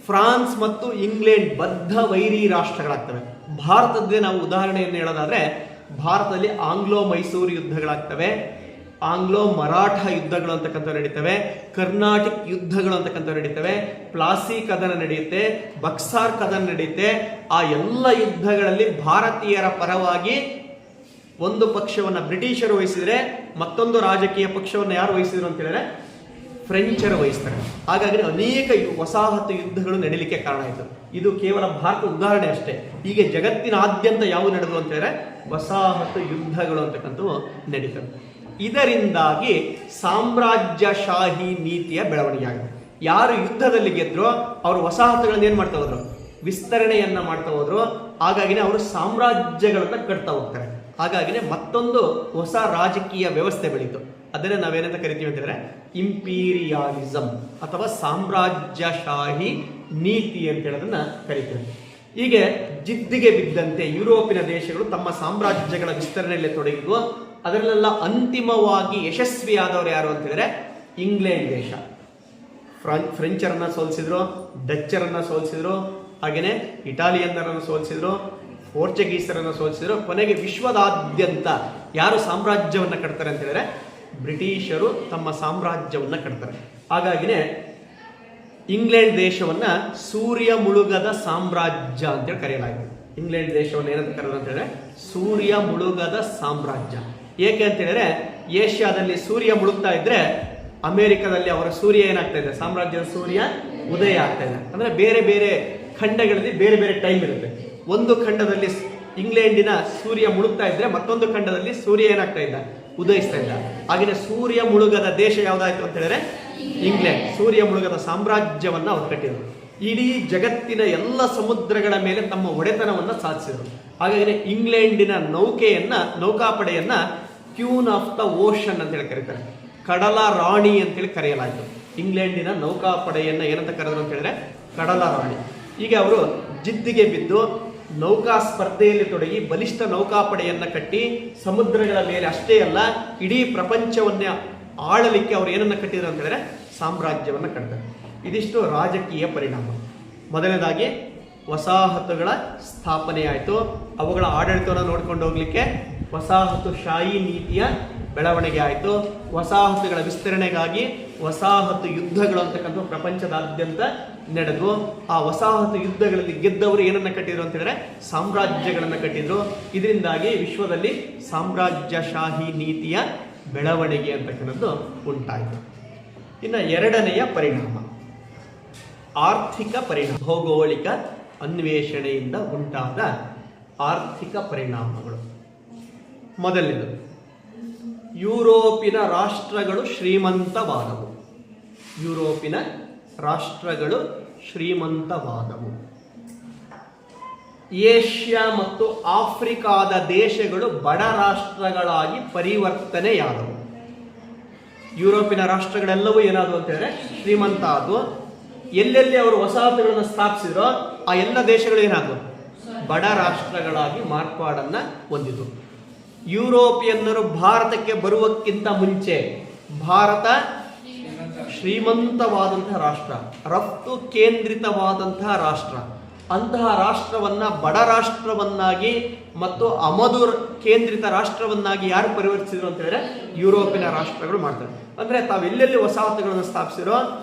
ಫ್ರಾನ್ಸ್ ಮತ್ತು ಇಂಗ್ಲೆಂಡ್ ಬದ್ಧ ವೈರಿ ರಾಷ್ಟ್ರಗಳಾಗ್ತವೆ. ಭಾರತದ್ದೇ ನಾವು ಉದಾಹರಣೆಯನ್ನು ಹೇಳೋದಾದ್ರೆ, ಭಾರತದಲ್ಲಿ ಆಂಗ್ಲೋ ಮೈಸೂರು ಯುದ್ಧಗಳಾಗ್ತವೆ, ಆಂಗ್ಲೋ ಮರಾಠ ಯುದ್ಧಗಳು ಅಂತಕ್ಕಂಥ ನಡೀತವೆ, ಕರ್ನಾಟಿಕ್ ಯುದ್ಧಗಳು ಅಂತಕ್ಕಂಥ ನಡೀತವೆ, ಪ್ಲಾಸಿ ಕದನ ನಡೆಯುತ್ತೆ, ಬಕ್ಸಾರ್ ಕದನ ನಡೆಯುತ್ತೆ. ಆ ಎಲ್ಲ ಯುದ್ಧಗಳಲ್ಲಿ ಭಾರತೀಯರ ಪರವಾಗಿ ಒಂದು ಪಕ್ಷವನ್ನು ಬ್ರಿಟಿಷರು ವಹಿಸಿದರೆ ಮತ್ತೊಂದು ರಾಜಕೀಯ ಪಕ್ಷವನ್ನು ಯಾರು ವಹಿಸಿದ್ರು ಅಂತ ಹೇಳಿದ್ರೆ ಫ್ರೆಂಚರು ವಹಿಸ್ತಾರೆ. ಹಾಗಾಗಿ ಅನೇಕ ವಸಾಹತು ಯುದ್ಧಗಳು ನಡೀಲಿಕ್ಕೆ ಕಾರಣ ಆಯಿತು. ಇದು ಕೇವಲ ಭಾರತದ ಉದಾಹರಣೆ ಅಷ್ಟೇ. ಹೀಗೆ ಜಗತ್ತಿನಾದ್ಯಂತ ಯಾವ ನಡೆದು ಅಂತ ಹೇಳಿದ್ರೆ ವಸಾಹತು ಯುದ್ಧಗಳು ಅಂತಕ್ಕಂಥವು ನಡೀತವೆ. ಇದರಿಂದಾಗಿ ಸಾಮ್ರಾಜ್ಯಶಾಹಿ ನೀತಿಯ ಬೆಳವಣಿಗೆ ಆಗುತ್ತೆ. ಯಾರು ಯುದ್ಧದಲ್ಲಿ ಗೆದ್ರೋ ಅವರು ವಸಾಹತುಗಳನ್ನು ಏನು ಮಾಡ್ತಾ ಹೋದ್ರು? ವಿಸ್ತರಣೆಯನ್ನ ಮಾಡ್ತಾ ಹೋದ್ರು. ಹಾಗಾಗಿನೇ ಅವರು ಸಾಮ್ರಾಜ್ಯಗಳನ್ನ ಕಟ್ತಾ ಹೋಗ್ತಾರೆ. ಹಾಗಾಗಿನೇ ಮತ್ತೊಂದು ಹೊಸ ರಾಜಕೀಯ ವ್ಯವಸ್ಥೆ ಬೆಳೀತು. ಅದನ್ನೇ ನಾವೇನಂತ ಕರಿತೀವಿ ಅಂತಂದ್ರೆ ಇಂಪೀರಿಯಾಲಿಸಂ ಅಥವಾ ಸಾಮ್ರಾಜ್ಯಶಾಹಿ ನೀತಿ ಅಂತ ಹೇಳೋದನ್ನ ಕರಿತೀವಿ. ಹೀಗೆ ಜಿದ್ದಿಗೆ ಬಿದ್ದಂತೆ ಯುರೋಪಿನ ದೇಶಗಳು ತಮ್ಮ ಸಾಮ್ರಾಜ್ಯಗಳ ವಿಸ್ತರಣೆಯಲ್ಲಿ ತೊಡಗಿದ್ವು. ಅದರಲ್ಲೆಲ್ಲ ಅಂತಿಮವಾಗಿ ಯಶಸ್ವಿಯಾದವರು ಯಾರು ಅಂತ ಹೇಳಿದ್ರೆ ಇಂಗ್ಲೆಂಡ್ ದೇಶ. ಫ್ರೆಂಚರನ್ನ ಸೋಲಿಸಿದ್ರು, ಡಚ್ಚರನ್ನ ಸೋಲಿಸಿದ್ರು, ಹಾಗೇನೆ ಇಟಾಲಿಯನ್ನರನ್ನು ಸೋಲಿಸಿದ್ರು, ಪೋರ್ಚುಗೀಸರನ್ನು ಸೋಲಿಸಿದ್ರು. ಕೊನೆಗೆ ವಿಶ್ವದಾದ್ಯಂತ ಯಾರು ಸಾಮ್ರಾಜ್ಯವನ್ನ ಕಟ್ತಾರೆ ಅಂತ ಹೇಳಿದ್ರೆ ಬ್ರಿಟಿಷರು ತಮ್ಮ ಸಾಮ್ರಾಜ್ಯವನ್ನ ಕಟ್ತಾರೆ. ಹಾಗಾಗಿನೇ ಇಂಗ್ಲೆಂಡ್ ದೇಶವನ್ನ ಸೂರ್ಯ ಮುಳುಗದ ಸಾಮ್ರಾಜ್ಯ ಅಂತೇಳಿ ಕರೆಯಲಾಗಿದೆ. ಇಂಗ್ಲೆಂಡ್ ದೇಶವನ್ನು ಏನಂತ ಕರೆಯೋದು ಅಂತ ಹೇಳಿದ್ರೆ ಸೂರ್ಯ ಮುಳುಗದ ಸಾಮ್ರಾಜ್ಯ. ಏಕೆ ಅಂತ ಹೇಳಿದ್ರೆ ಏಷ್ಯಾದಲ್ಲಿ ಸೂರ್ಯ ಮುಳುಗ್ತಾ ಇದ್ರೆ ಅಮೆರಿಕದಲ್ಲಿ ಅವರ ಸೂರ್ಯ ಏನಾಗ್ತಾ ಇದೆ, ಸಾಮ್ರಾಜ್ಯದ ಸೂರ್ಯ ಉದಯ ಆಗ್ತಾ ಇದೆ. ಅಂದ್ರೆ ಬೇರೆ ಬೇರೆ ಖಂಡಗಳಲ್ಲಿ ಬೇರೆ ಬೇರೆ ಟೈಮ್ ಇರುತ್ತೆ. ಒಂದು ಖಂಡದಲ್ಲಿ ಇಂಗ್ಲೆಂಡಿನ ಸೂರ್ಯ ಮುಳುಗ್ತಾ ಇದ್ರೆ ಮತ್ತೊಂದು ಖಂಡದಲ್ಲಿ ಸೂರ್ಯ ಏನಾಗ್ತಾ ಇದ್ದ, ಉದಯಿಸ್ತಾ ಇದ್ದ. ಹಾಗೆಯೇ ಸೂರ್ಯ ಮುಳುಗದ ದೇಶ ಯಾವ್ದಾಯ್ತು ಅಂತ ಹೇಳಿದ್ರೆ ಇಂಗ್ಲೆಂಡ್. ಸೂರ್ಯ ಮುಳುಗದ ಸಾಮ್ರಾಜ್ಯವನ್ನ ಅವರು ಕಟ್ಟಿದರು. ಇಡೀ ಜಗತ್ತಿನ ಎಲ್ಲ ಸಮುದ್ರಗಳ ಮೇಲೆ ತಮ್ಮ ಒಡೆತನವನ್ನ ಸಾಧಿಸಿದರು. ಹಾಗಾಗಿ ಇಂಗ್ಲೆಂಡಿನ ನೌಕಾಪಡೆಯನ್ನ ಕ್ಯೂನ್ ಆಫ್ ದ ಓಷನ್ ಅಂತ ಹೇಳಿ ಕರೀತಾರೆ, ಕಡಲ ರಾಣಿ ಅಂತೇಳಿ ಕರೆಯಲಾಯಿತು. ಇಂಗ್ಲೆಂಡಿನ ನೌಕಾಪಡೆಯನ್ನ ಏನಂತ ಕರೆದ್ರು ಅಂತ ಹೇಳಿದ್ರೆ ಕಡಲ ರಾಣಿ. ಈಗ ಅವರು ಜಿದ್ದಿಗೆ ಬಿದ್ದು ನೌಕಾ ಸ್ಪರ್ಧೆಯಲ್ಲಿ ತೊಡಗಿ ಬಲಿಷ್ಠ ನೌಕಾಪಡೆಯನ್ನ ಕಟ್ಟಿ ಸಮುದ್ರಗಳ ಮೇಲೆ ಅಷ್ಟೇ ಅಲ್ಲ ಇಡೀ ಪ್ರಪಂಚವನ್ನೇ ಆಳಲಿಕ್ಕೆ ಅವರು ಏನನ್ನ ಕಟ್ಟಿದ್ರು ಅಂತ ಹೇಳಿದ್ರೆ ಸಾಮ್ರಾಜ್ಯವನ್ನ ಕಟ್ತಾರೆ. ಇದಿಷ್ಟು ರಾಜಕೀಯ ಪರಿಣಾಮ. ಮೊದಲನೇದಾಗಿ ವಸಾಹತುಗಳ ಸ್ಥಾಪನೆ ಆಯಿತು. ಅವುಗಳ ಆಡಳಿತವನ್ನು ನೋಡ್ಕೊಂಡು ಹೋಗ್ಲಿಕ್ಕೆ ವಸಾಹತುಶಾಹಿ ನೀತಿಯ ಬೆಳವಣಿಗೆ ಆಯಿತು. ವಸಾಹತುಗಳ ವಿಸ್ತರಣೆಗಾಗಿ ವಸಾಹತು ಯುದ್ಧಗಳು ಅಂತಕ್ಕಂಥ ಪ್ರಪಂಚದಾದ್ಯಂತ ನಡೆದು ಆ ವಸಾಹತು ಯುದ್ಧಗಳಲ್ಲಿ ಗೆದ್ದವರು ಏನನ್ನ ಕಟ್ಟಿದ್ರು ಅಂತ ಹೇಳಿದ್ರೆ ಸಾಮ್ರಾಜ್ಯಗಳನ್ನ ಕಟ್ಟಿದ್ರು. ಇದರಿಂದಾಗಿ ವಿಶ್ವದಲ್ಲಿ ಸಾಮ್ರಾಜ್ಯಶಾಹಿ ನೀತಿಯ ಬೆಳವಣಿಗೆ ಅಂತಕ್ಕಂಥದ್ದು ಉಂಟಾಯಿತು. ಇನ್ನು ಎರಡನೆಯ ಪರಿಣಾಮ ಆರ್ಥಿಕ ಪರಿಣಾಮ, ಭೌಗೋಳಿಕ ಅನ್ವೇಷಣೆಯಿಂದ ಉಂಟಾದ ಆರ್ಥಿಕ ಪರಿಣಾಮಗಳು. ಮೊದಲನೇದು, ಯುರೋಪಿನ ರಾಷ್ಟ್ರಗಳು ಶ್ರೀಮಂತವಾದವು. ಯುರೋಪಿನ ರಾಷ್ಟ್ರಗಳು ಶ್ರೀಮಂತವಾದವು. ಏಷ್ಯಾ ಮತ್ತು ಆಫ್ರಿಕಾದ ದೇಶಗಳು ಬಡ ರಾಷ್ಟ್ರಗಳಾಗಿ ಪರಿವರ್ತನೆಯಾದವು. ಯುರೋಪಿನ ರಾಷ್ಟ್ರಗಳೆಲ್ಲವೂ ಏನಾದವು ಅಂತ ಹೇಳಿದ್ರೆ ಶ್ರೀಮಂತ ಆದವು. ಎಲ್ಲೆಲ್ಲಿ ಅವರು ವಸಾಹತುಗಳನ್ನು ಸ್ಥಾಪಿಸಿದ್ರೋ ಆ ಎಲ್ಲ ದೇಶಗಳು ಏನಾದವು, ಬಡ ರಾಷ್ಟ್ರಗಳಾಗಿ ಮಾರ್ಪಾಡನ್ನ ಹೊಂದಿತು. ಯುರೋಪಿಯನ್ನರು ಭಾರತಕ್ಕೆ ಬರುವಕ್ಕಿಂತ ಮುಂಚೆ ಭಾರತ ಶ್ರೀಮಂತವಾದಂತಹ ರಾಷ್ಟ್ರ, ರಫ್ತು ಕೇಂದ್ರಿತವಾದಂತಹ ರಾಷ್ಟ್ರ. ಅಂತಹ ರಾಷ್ಟ್ರವನ್ನ ಬಡ ರಾಷ್ಟ್ರವನ್ನಾಗಿ ಮತ್ತು ಆಮದು ಕೇಂದ್ರಿತ ರಾಷ್ಟ್ರವನ್ನಾಗಿ ಯಾರು ಪರಿವರ್ತಿಸಿದ್ರು ಅಂತ ಹೇಳಿದ್ರೆ ಯುರೋಪಿನ ರಾಷ್ಟ್ರಗಳು ಮಾಡ್ತಾರೆ. ಅಂದ್ರೆ ತಾವೆಲ್ಲೆಲ್ಲಿ ವಸಾಹತುಗಳನ್ನು ಸ್ಥಾಪಿಸಿರೋ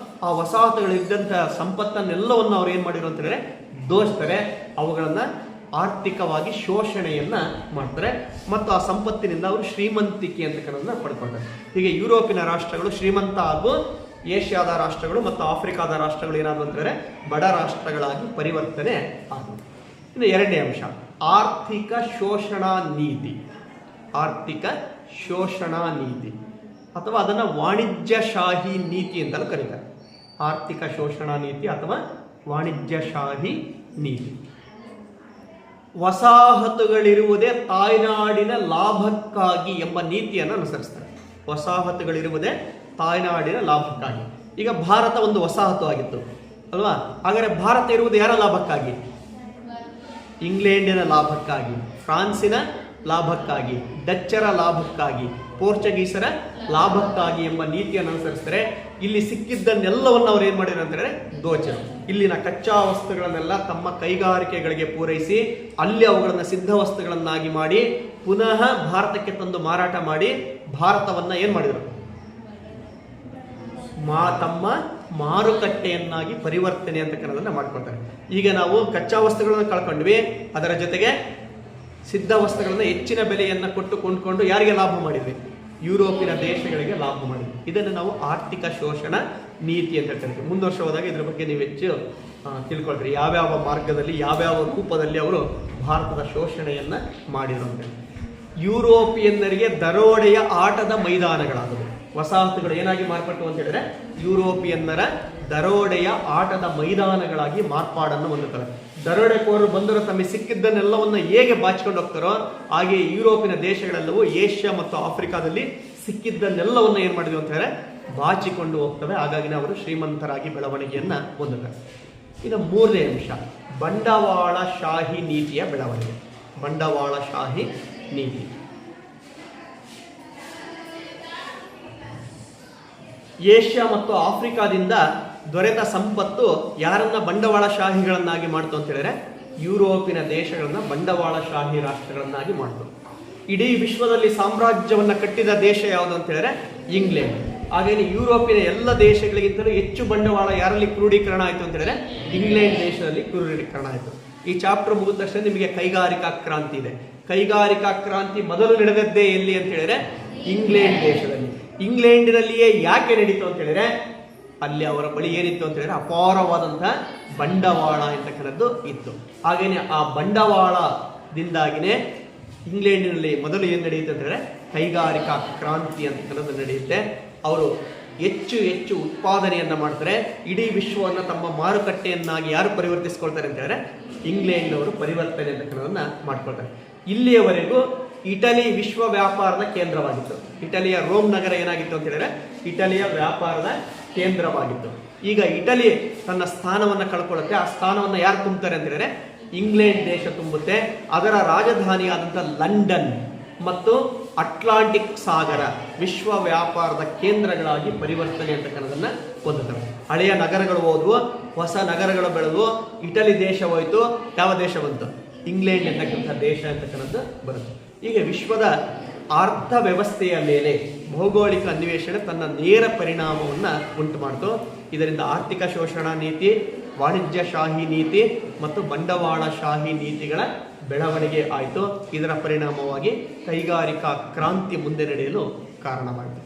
ಆ ವಸಾಹತುಗಳಿದ್ದಂತಹ ಸಂಪತ್ತನ್ನೆಲ್ಲವನ್ನು ಅವ್ರು ಏನ್ ಮಾಡಿರೋ ಅಂತ ಹೇಳಿದ್ರೆ ದೋಚ್ತಾರೆ. ಅವುಗಳನ್ನ ಆರ್ಥಿಕವಾಗಿ ಶೋಷಣೆಯನ್ನ ಮಾಡ್ತಾರೆ ಮತ್ತು ಆ ಸಂಪತ್ತಿನಿಂದ ಅವರು ಶ್ರೀಮಂತಿಕೆ ಅಂತಕ್ಕಂಥದ್ದನ್ನ ಪಡ್ಕೊಳ್ತಾರೆ. ಹೀಗೆ ಯುರೋಪಿನ ರಾಷ್ಟ್ರಗಳು ಶ್ರೀಮಂತ ಹಾಗೂ ಏಷ್ಯಾದ ರಾಷ್ಟ್ರಗಳು ಮತ್ತು ಆಫ್ರಿಕಾದ ರಾಷ್ಟ್ರಗಳು ಏನಾದ್ರು ಅಂತಂದ್ರೆ ಬಡ ರಾಷ್ಟ್ರಗಳಾಗಿ ಪರಿವರ್ತನೆ ಆದವು. ಇನ್ನು ಎರಡನೇ ಅಂಶ, ಆರ್ಥಿಕ ಶೋಷಣಾ ನೀತಿ. ಆರ್ಥಿಕ ಶೋಷಣಾ ನೀತಿ ಅಥವಾ ಅದನ್ನ ವಾಣಿಜ್ಯಶಾಹಿ ನೀತಿ ಅಂತಲೂ ಕರೀತಾರೆ. ಆರ್ಥಿಕ ಶೋಷಣಾ ನೀತಿ ಅಥವಾ ವಾಣಿಜ್ಯಶಾಹಿ ನೀತಿ. ವಸಾಹತುಗಳಿರುವುದೇ ತಾಯ್ನಾಡಿನ ಲಾಭಕ್ಕಾಗಿ ಎಂಬ ನೀತಿಯನ್ನು ಅನುಸರಿಸ್ತಾರೆ. ವಸಾಹತುಗಳಿರುವುದೇ ತಾಯ್ನಾಡಿನ ಲಾಭಕ್ಕಾಗಿ. ಈಗ ಭಾರತ ಒಂದು ವಸಾಹತು ಆಗಿತ್ತು ಅಲ್ವಾ? ಹಾಗಾದ್ರೆ ಭಾರತ ಇರುವುದು ಯಾರ ಲಾಭಕ್ಕಾಗಿ? ಇಂಗ್ಲೆಂಡಿನ ಲಾಭಕ್ಕಾಗಿ, ಫ್ರಾನ್ಸಿನ ಲಾಭಕ್ಕಾಗಿ, ಡಚ್ಚರ ಲಾಭಕ್ಕಾಗಿ, ಪೋರ್ಚುಗೀಸರ ಲಾಭಕ್ಕಾಗಿ ಎಂಬ ನೀತಿಯನ್ನು ಅನುಸರಿಸ್ತಾರೆ. ಇಲ್ಲಿ ಸಿಕ್ಕಿದ್ದನ್ನೆಲ್ಲವನ್ನು ಅವ್ರು ಏನ್ ಮಾಡಿದ್ರು ಅಂತ ಹೇಳಿದ್ರೆ ದೋಚರು. ಇಲ್ಲಿನ ಕಚ್ಚಾ ವಸ್ತುಗಳನ್ನೆಲ್ಲ ತಮ್ಮ ಕೈಗಾರಿಕೆಗಳಿಗೆ ಪೂರೈಸಿ ಅಲ್ಲಿ ಅವುಗಳನ್ನು ಸಿದ್ಧ ವಸ್ತುಗಳನ್ನಾಗಿ ಮಾಡಿ ಪುನಃ ಭಾರತಕ್ಕೆ ತಂದು ಮಾರಾಟ ಮಾಡಿ ಭಾರತವನ್ನ ಏನ್ ಮಾಡಿದ್ರು, ತಮ್ಮ ಮಾರುಕಟ್ಟೆಯನ್ನಾಗಿ ಪರಿವರ್ತನೆ ಅಂತಕ್ಕನ್ನೋದನ್ನ ಮಾಡ್ಕೊಳ್ತಾರೆ. ಈಗ ನಾವು ಕಚ್ಚಾ ವಸ್ತುಗಳನ್ನು ಕಳ್ಕೊಂಡ್ವಿ, ಅದರ ಜೊತೆಗೆ ಸಿದ್ಧ ವಸ್ತುಗಳನ್ನ ಹೆಚ್ಚಿನ ಬೆಲೆಯನ್ನ ಕೊಟ್ಟು ಕೊಂಡ್ಕೊಂಡು ಯಾರಿಗೆ ಲಾಭ ಮಾಡಿದ್ವಿ? ಯುರೋಪಿನ ದೇಶಗಳಿಗೆ ಲಾಭ ಮಾಡಿದ್ವಿ. ಇದನ್ನು ನಾವು ಆರ್ಥಿಕ ಶೋಷಣ ನೀತಿ ಅಂತ ಕರಿತೀವಿ. ಮುಂದುವರ್ಷ ಹೋದಾಗ ಇದ್ರ ಬಗ್ಗೆ ನೀವು ಹೆಚ್ಚು ತಿಳ್ಕೊಳ್ತೀರಿ, ಯಾವ್ಯಾವ ಮಾರ್ಗದಲ್ಲಿ ಯಾವ್ಯಾವ ರೂಪದಲ್ಲಿ ಅವರು ಭಾರತದ ಶೋಷಣೆಯನ್ನ ಮಾಡಿರುವಂತೆ. ಯುರೋಪಿಯನ್ನರಿಗೆ ದರೋಡೆಯ ಆಟದ ಮೈದಾನಗಳಾದವು. ವಸಾಹತುಗಳು ಏನಾಗಿ ಮಾರ್ಪಟ್ಟು ಅಂತ ಹೇಳಿದ್ರೆ ಯುರೋಪಿಯನ್ನರ ದರೋಡೆಯ ಆಟದ ಮೈದಾನಗಳಾಗಿ ಮಾರ್ಪಾಡನ್ನು ಹೊಂದುತ್ತವೆ. ದರೋಡೆಕೋರರು ಬಂದರು ತಮಗೆ ಸಿಕ್ಕಿದ್ದನ್ನೆಲ್ಲವನ್ನು ಹೇಗೆ ಬಾಚಿಕೊಂಡು ಹೋಗ್ತಾರೋ ಹಾಗೆ ಯುರೋಪಿನ ದೇಶಗಳೆಲ್ಲವೂ ಏಷ್ಯಾ ಮತ್ತು ಆಫ್ರಿಕಾದಲ್ಲಿ ಸಿಕ್ಕಿದ್ದನ್ನೆಲ್ಲವನ್ನು ಏನ್ ಮಾಡಿದ್ವಿ ಅಂತ ಹೇಳಿದ್ರೆ ಬಾಚಿಕೊಂಡು ಹೋಗ್ತವೆ. ಹಾಗಾಗಿ ಅವರು ಶ್ರೀಮಂತರಾಗಿ ಬೆಳವಣಿಗೆಯನ್ನ ಹೊಂದುತ್ತಾರೆ. ಇನ್ನು ಮೂರನೇ ಅಂಶ ಬಂಡವಾಳಶಾಹಿ ನೀತಿಯ ಬೆಳವಣಿಗೆ. ಬಂಡವಾಳಶಾಹಿ ನೀತಿ ಏಷ್ಯಾ ಮತ್ತು ಆಫ್ರಿಕಾದಿಂದ ದೊರೆತ ಸಂಪತ್ತು ಯಾರನ್ನ ಬಂಡವಾಳಶಾಹಿಗಳನ್ನಾಗಿ ಮಾಡ್ತು ಅಂತ ಹೇಳಿದ್ರೆ ಯುರೋಪಿನ ದೇಶಗಳನ್ನ ಬಂಡವಾಳಶಾಹಿ ರಾಷ್ಟ್ರಗಳನ್ನಾಗಿ ಮಾಡ್ತು. ಇಡೀ ವಿಶ್ವದಲ್ಲಿ ಸಾಮ್ರಾಜ್ಯವನ್ನ ಕಟ್ಟಿದ ದೇಶ ಯಾವುದು ಅಂತ ಹೇಳಿದ್ರೆ ಇಂಗ್ಲೆಂಡ್. ಹಾಗೇನೆ ಯುರೋಪಿನ ಎಲ್ಲ ದೇಶಗಳಿಗಿಂತಲೂ ಹೆಚ್ಚು ಬಂಡವಾಳ ಯಾರಲ್ಲಿ ಕ್ರೋಢೀಕರಣ ಆಯಿತು ಅಂತ ಹೇಳಿದ್ರೆ ಇಂಗ್ಲೆಂಡ್ ದೇಶದಲ್ಲಿ ಕ್ರೋಢೀಕರಣ ಆಯಿತು. ಈ ಚಾಪ್ಟರ್ ಮುಗಿದ ತಕ್ಷಣ ನಿಮಗೆ ಕೈಗಾರಿಕಾ ಕ್ರಾಂತಿ ಇದೆ. ಕೈಗಾರಿಕಾ ಕ್ರಾಂತಿ ಮೊದಲು ನಡೆದದ್ದೇ ಎಲ್ಲಿ ಅಂತ ಹೇಳಿದ್ರೆ ಇಂಗ್ಲೆಂಡ್ ದೇಶದಲ್ಲಿ. ಇಂಗ್ಲೆಂಡಿನಲ್ಲಿಯೇ ಯಾಕೆ ನಡೀತು ಅಂತ ಹೇಳಿದ್ರೆ ಅಲ್ಲಿ ಅವರ ಬಳಿ ಏನಿತ್ತು ಅಂತ ಹೇಳಿದ್ರೆ ಅಪಾರವಾದಂತಹ ಬಂಡವಾಳ ಅಂತಕ್ಕಂಥದ್ದು ಇತ್ತು. ಹಾಗೇನೆ ಆ ಬಂಡವಾಳದಿಂದಾಗಿನೇ ಇಂಗ್ಲೆಂಡಿನಲ್ಲಿ ಮೊದಲು ಏನು ನಡೆಯುತ್ತೆ ಅಂತ ಹೇಳಿದ್ರೆ ಕೈಗಾರಿಕಾ ಕ್ರಾಂತಿ ಅಂತಕ್ಕಂಥದ್ದು ನಡೆಯುತ್ತೆ. ಅವರು ಹೆಚ್ಚು ಹೆಚ್ಚು ಉತ್ಪಾದನೆಯನ್ನ ಮಾಡ್ತಾರೆ. ಇಡೀ ವಿಶ್ವವನ್ನು ತಮ್ಮ ಮಾರುಕಟ್ಟೆಯನ್ನಾಗಿ ಯಾರು ಪರಿವರ್ತಿಸ್ಕೊಳ್ತಾರೆ ಅಂತ ಹೇಳಿದ್ರೆ ಇಂಗ್ಲೆಂಡ್ನವರು ಪರಿವರ್ತನೆ ಅಂತಕ್ಕಂಥದನ್ನ ಮಾಡ್ಕೊಳ್ತಾರೆ. ಇಲ್ಲಿಯವರೆಗೂ ಇಟಲಿ ವಿಶ್ವ ವ್ಯಾಪಾರದ ಕೇಂದ್ರವಾಗಿತ್ತು. ಇಟಲಿಯ ರೋಮ್ ನಗರ ಏನಾಗಿತ್ತು ಅಂತ ಹೇಳಿದ್ರೆ ಇಟಲಿಯ ವ್ಯಾಪಾರದ ಕೇಂದ್ರವಾಗಿತ್ತು. ಈಗ ಇಟಲಿ ತನ್ನ ಸ್ಥಾನವನ್ನು ಕಳ್ಕೊಳ್ಳುತ್ತೆ. ಆ ಸ್ಥಾನವನ್ನು ಯಾರು ತುಂಬುತ್ತಾರೆ ಅಂತ ಹೇಳಿದ್ರೆ ಇಂಗ್ಲೆಂಡ್ ದೇಶ ತುಂಬುತ್ತೆ. ಅದರ ರಾಜಧಾನಿಯಾದಂಥ ಲಂಡನ್ ಮತ್ತು ಅಟ್ಲಾಂಟಿಕ್ ಸಾಗರ ವಿಶ್ವ ವ್ಯಾಪಾರದ ಕೇಂದ್ರಗಳಾಗಿ ಪರಿವರ್ತನೆ ಅಂತಕ್ಕನ್ನೋದನ್ನ ಹೊಂದುತ್ತವೆ. ಹಳೆಯ ನಗರಗಳು ಹೋದ್ವು, ಹೊಸ ನಗರಗಳು ಬೆಳೆದು ಇಟಲಿ ದೇಶ ಹೋಯ್ತು. ಯಾವ ದೇಶ ಬಂತು? ಇಂಗ್ಲೆಂಡ್ ಅಂತಕ್ಕಂಥ ದೇಶ ಅಂತಕ್ಕಂಥದ್ದು ಬರುತ್ತೆ. ಈಗ ವಿಶ್ವದ ಅರ್ಥ ವ್ಯವಸ್ಥೆಯ ಮೇಲೆ ಭೌಗೋಳಿಕ ಅನ್ವೇಷಣೆ ತನ್ನ ನೇರ ಪರಿಣಾಮವನ್ನು ಉಂಟು ಮಾಡ್ತು. ಇದರಿಂದ ಆರ್ಥಿಕ ಶೋಷಣಾ ನೀತಿ, ವಾಣಿಜ್ಯಶಾಹಿ ನೀತಿ ಮತ್ತು ಬಂಡವಾಳಶಾಹಿ ನೀತಿಗಳ ಬೆಳವಣಿಗೆ ಆಯಿತು. ಇದರ ಪರಿಣಾಮವಾಗಿ ಕೈಗಾರಿಕಾ ಕ್ರಾಂತಿ ಮುಂದೆ ನಡೆಯಲು ಕಾರಣವಾಯಿತು.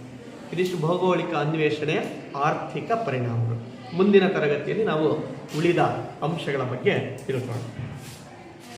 ಇದಿಷ್ಟು ಭೌಗೋಳಿಕ ಅನ್ವೇಷಣೆಯ ಆರ್ಥಿಕ ಪರಿಣಾಮಗಳು. ಮುಂದಿನ ತರಗತಿಯಲ್ಲಿ ನಾವು ಉಳಿದ ಅಂಶಗಳ ಬಗ್ಗೆ ತಿಳ್ಕೊಳ್ಳೋಣ.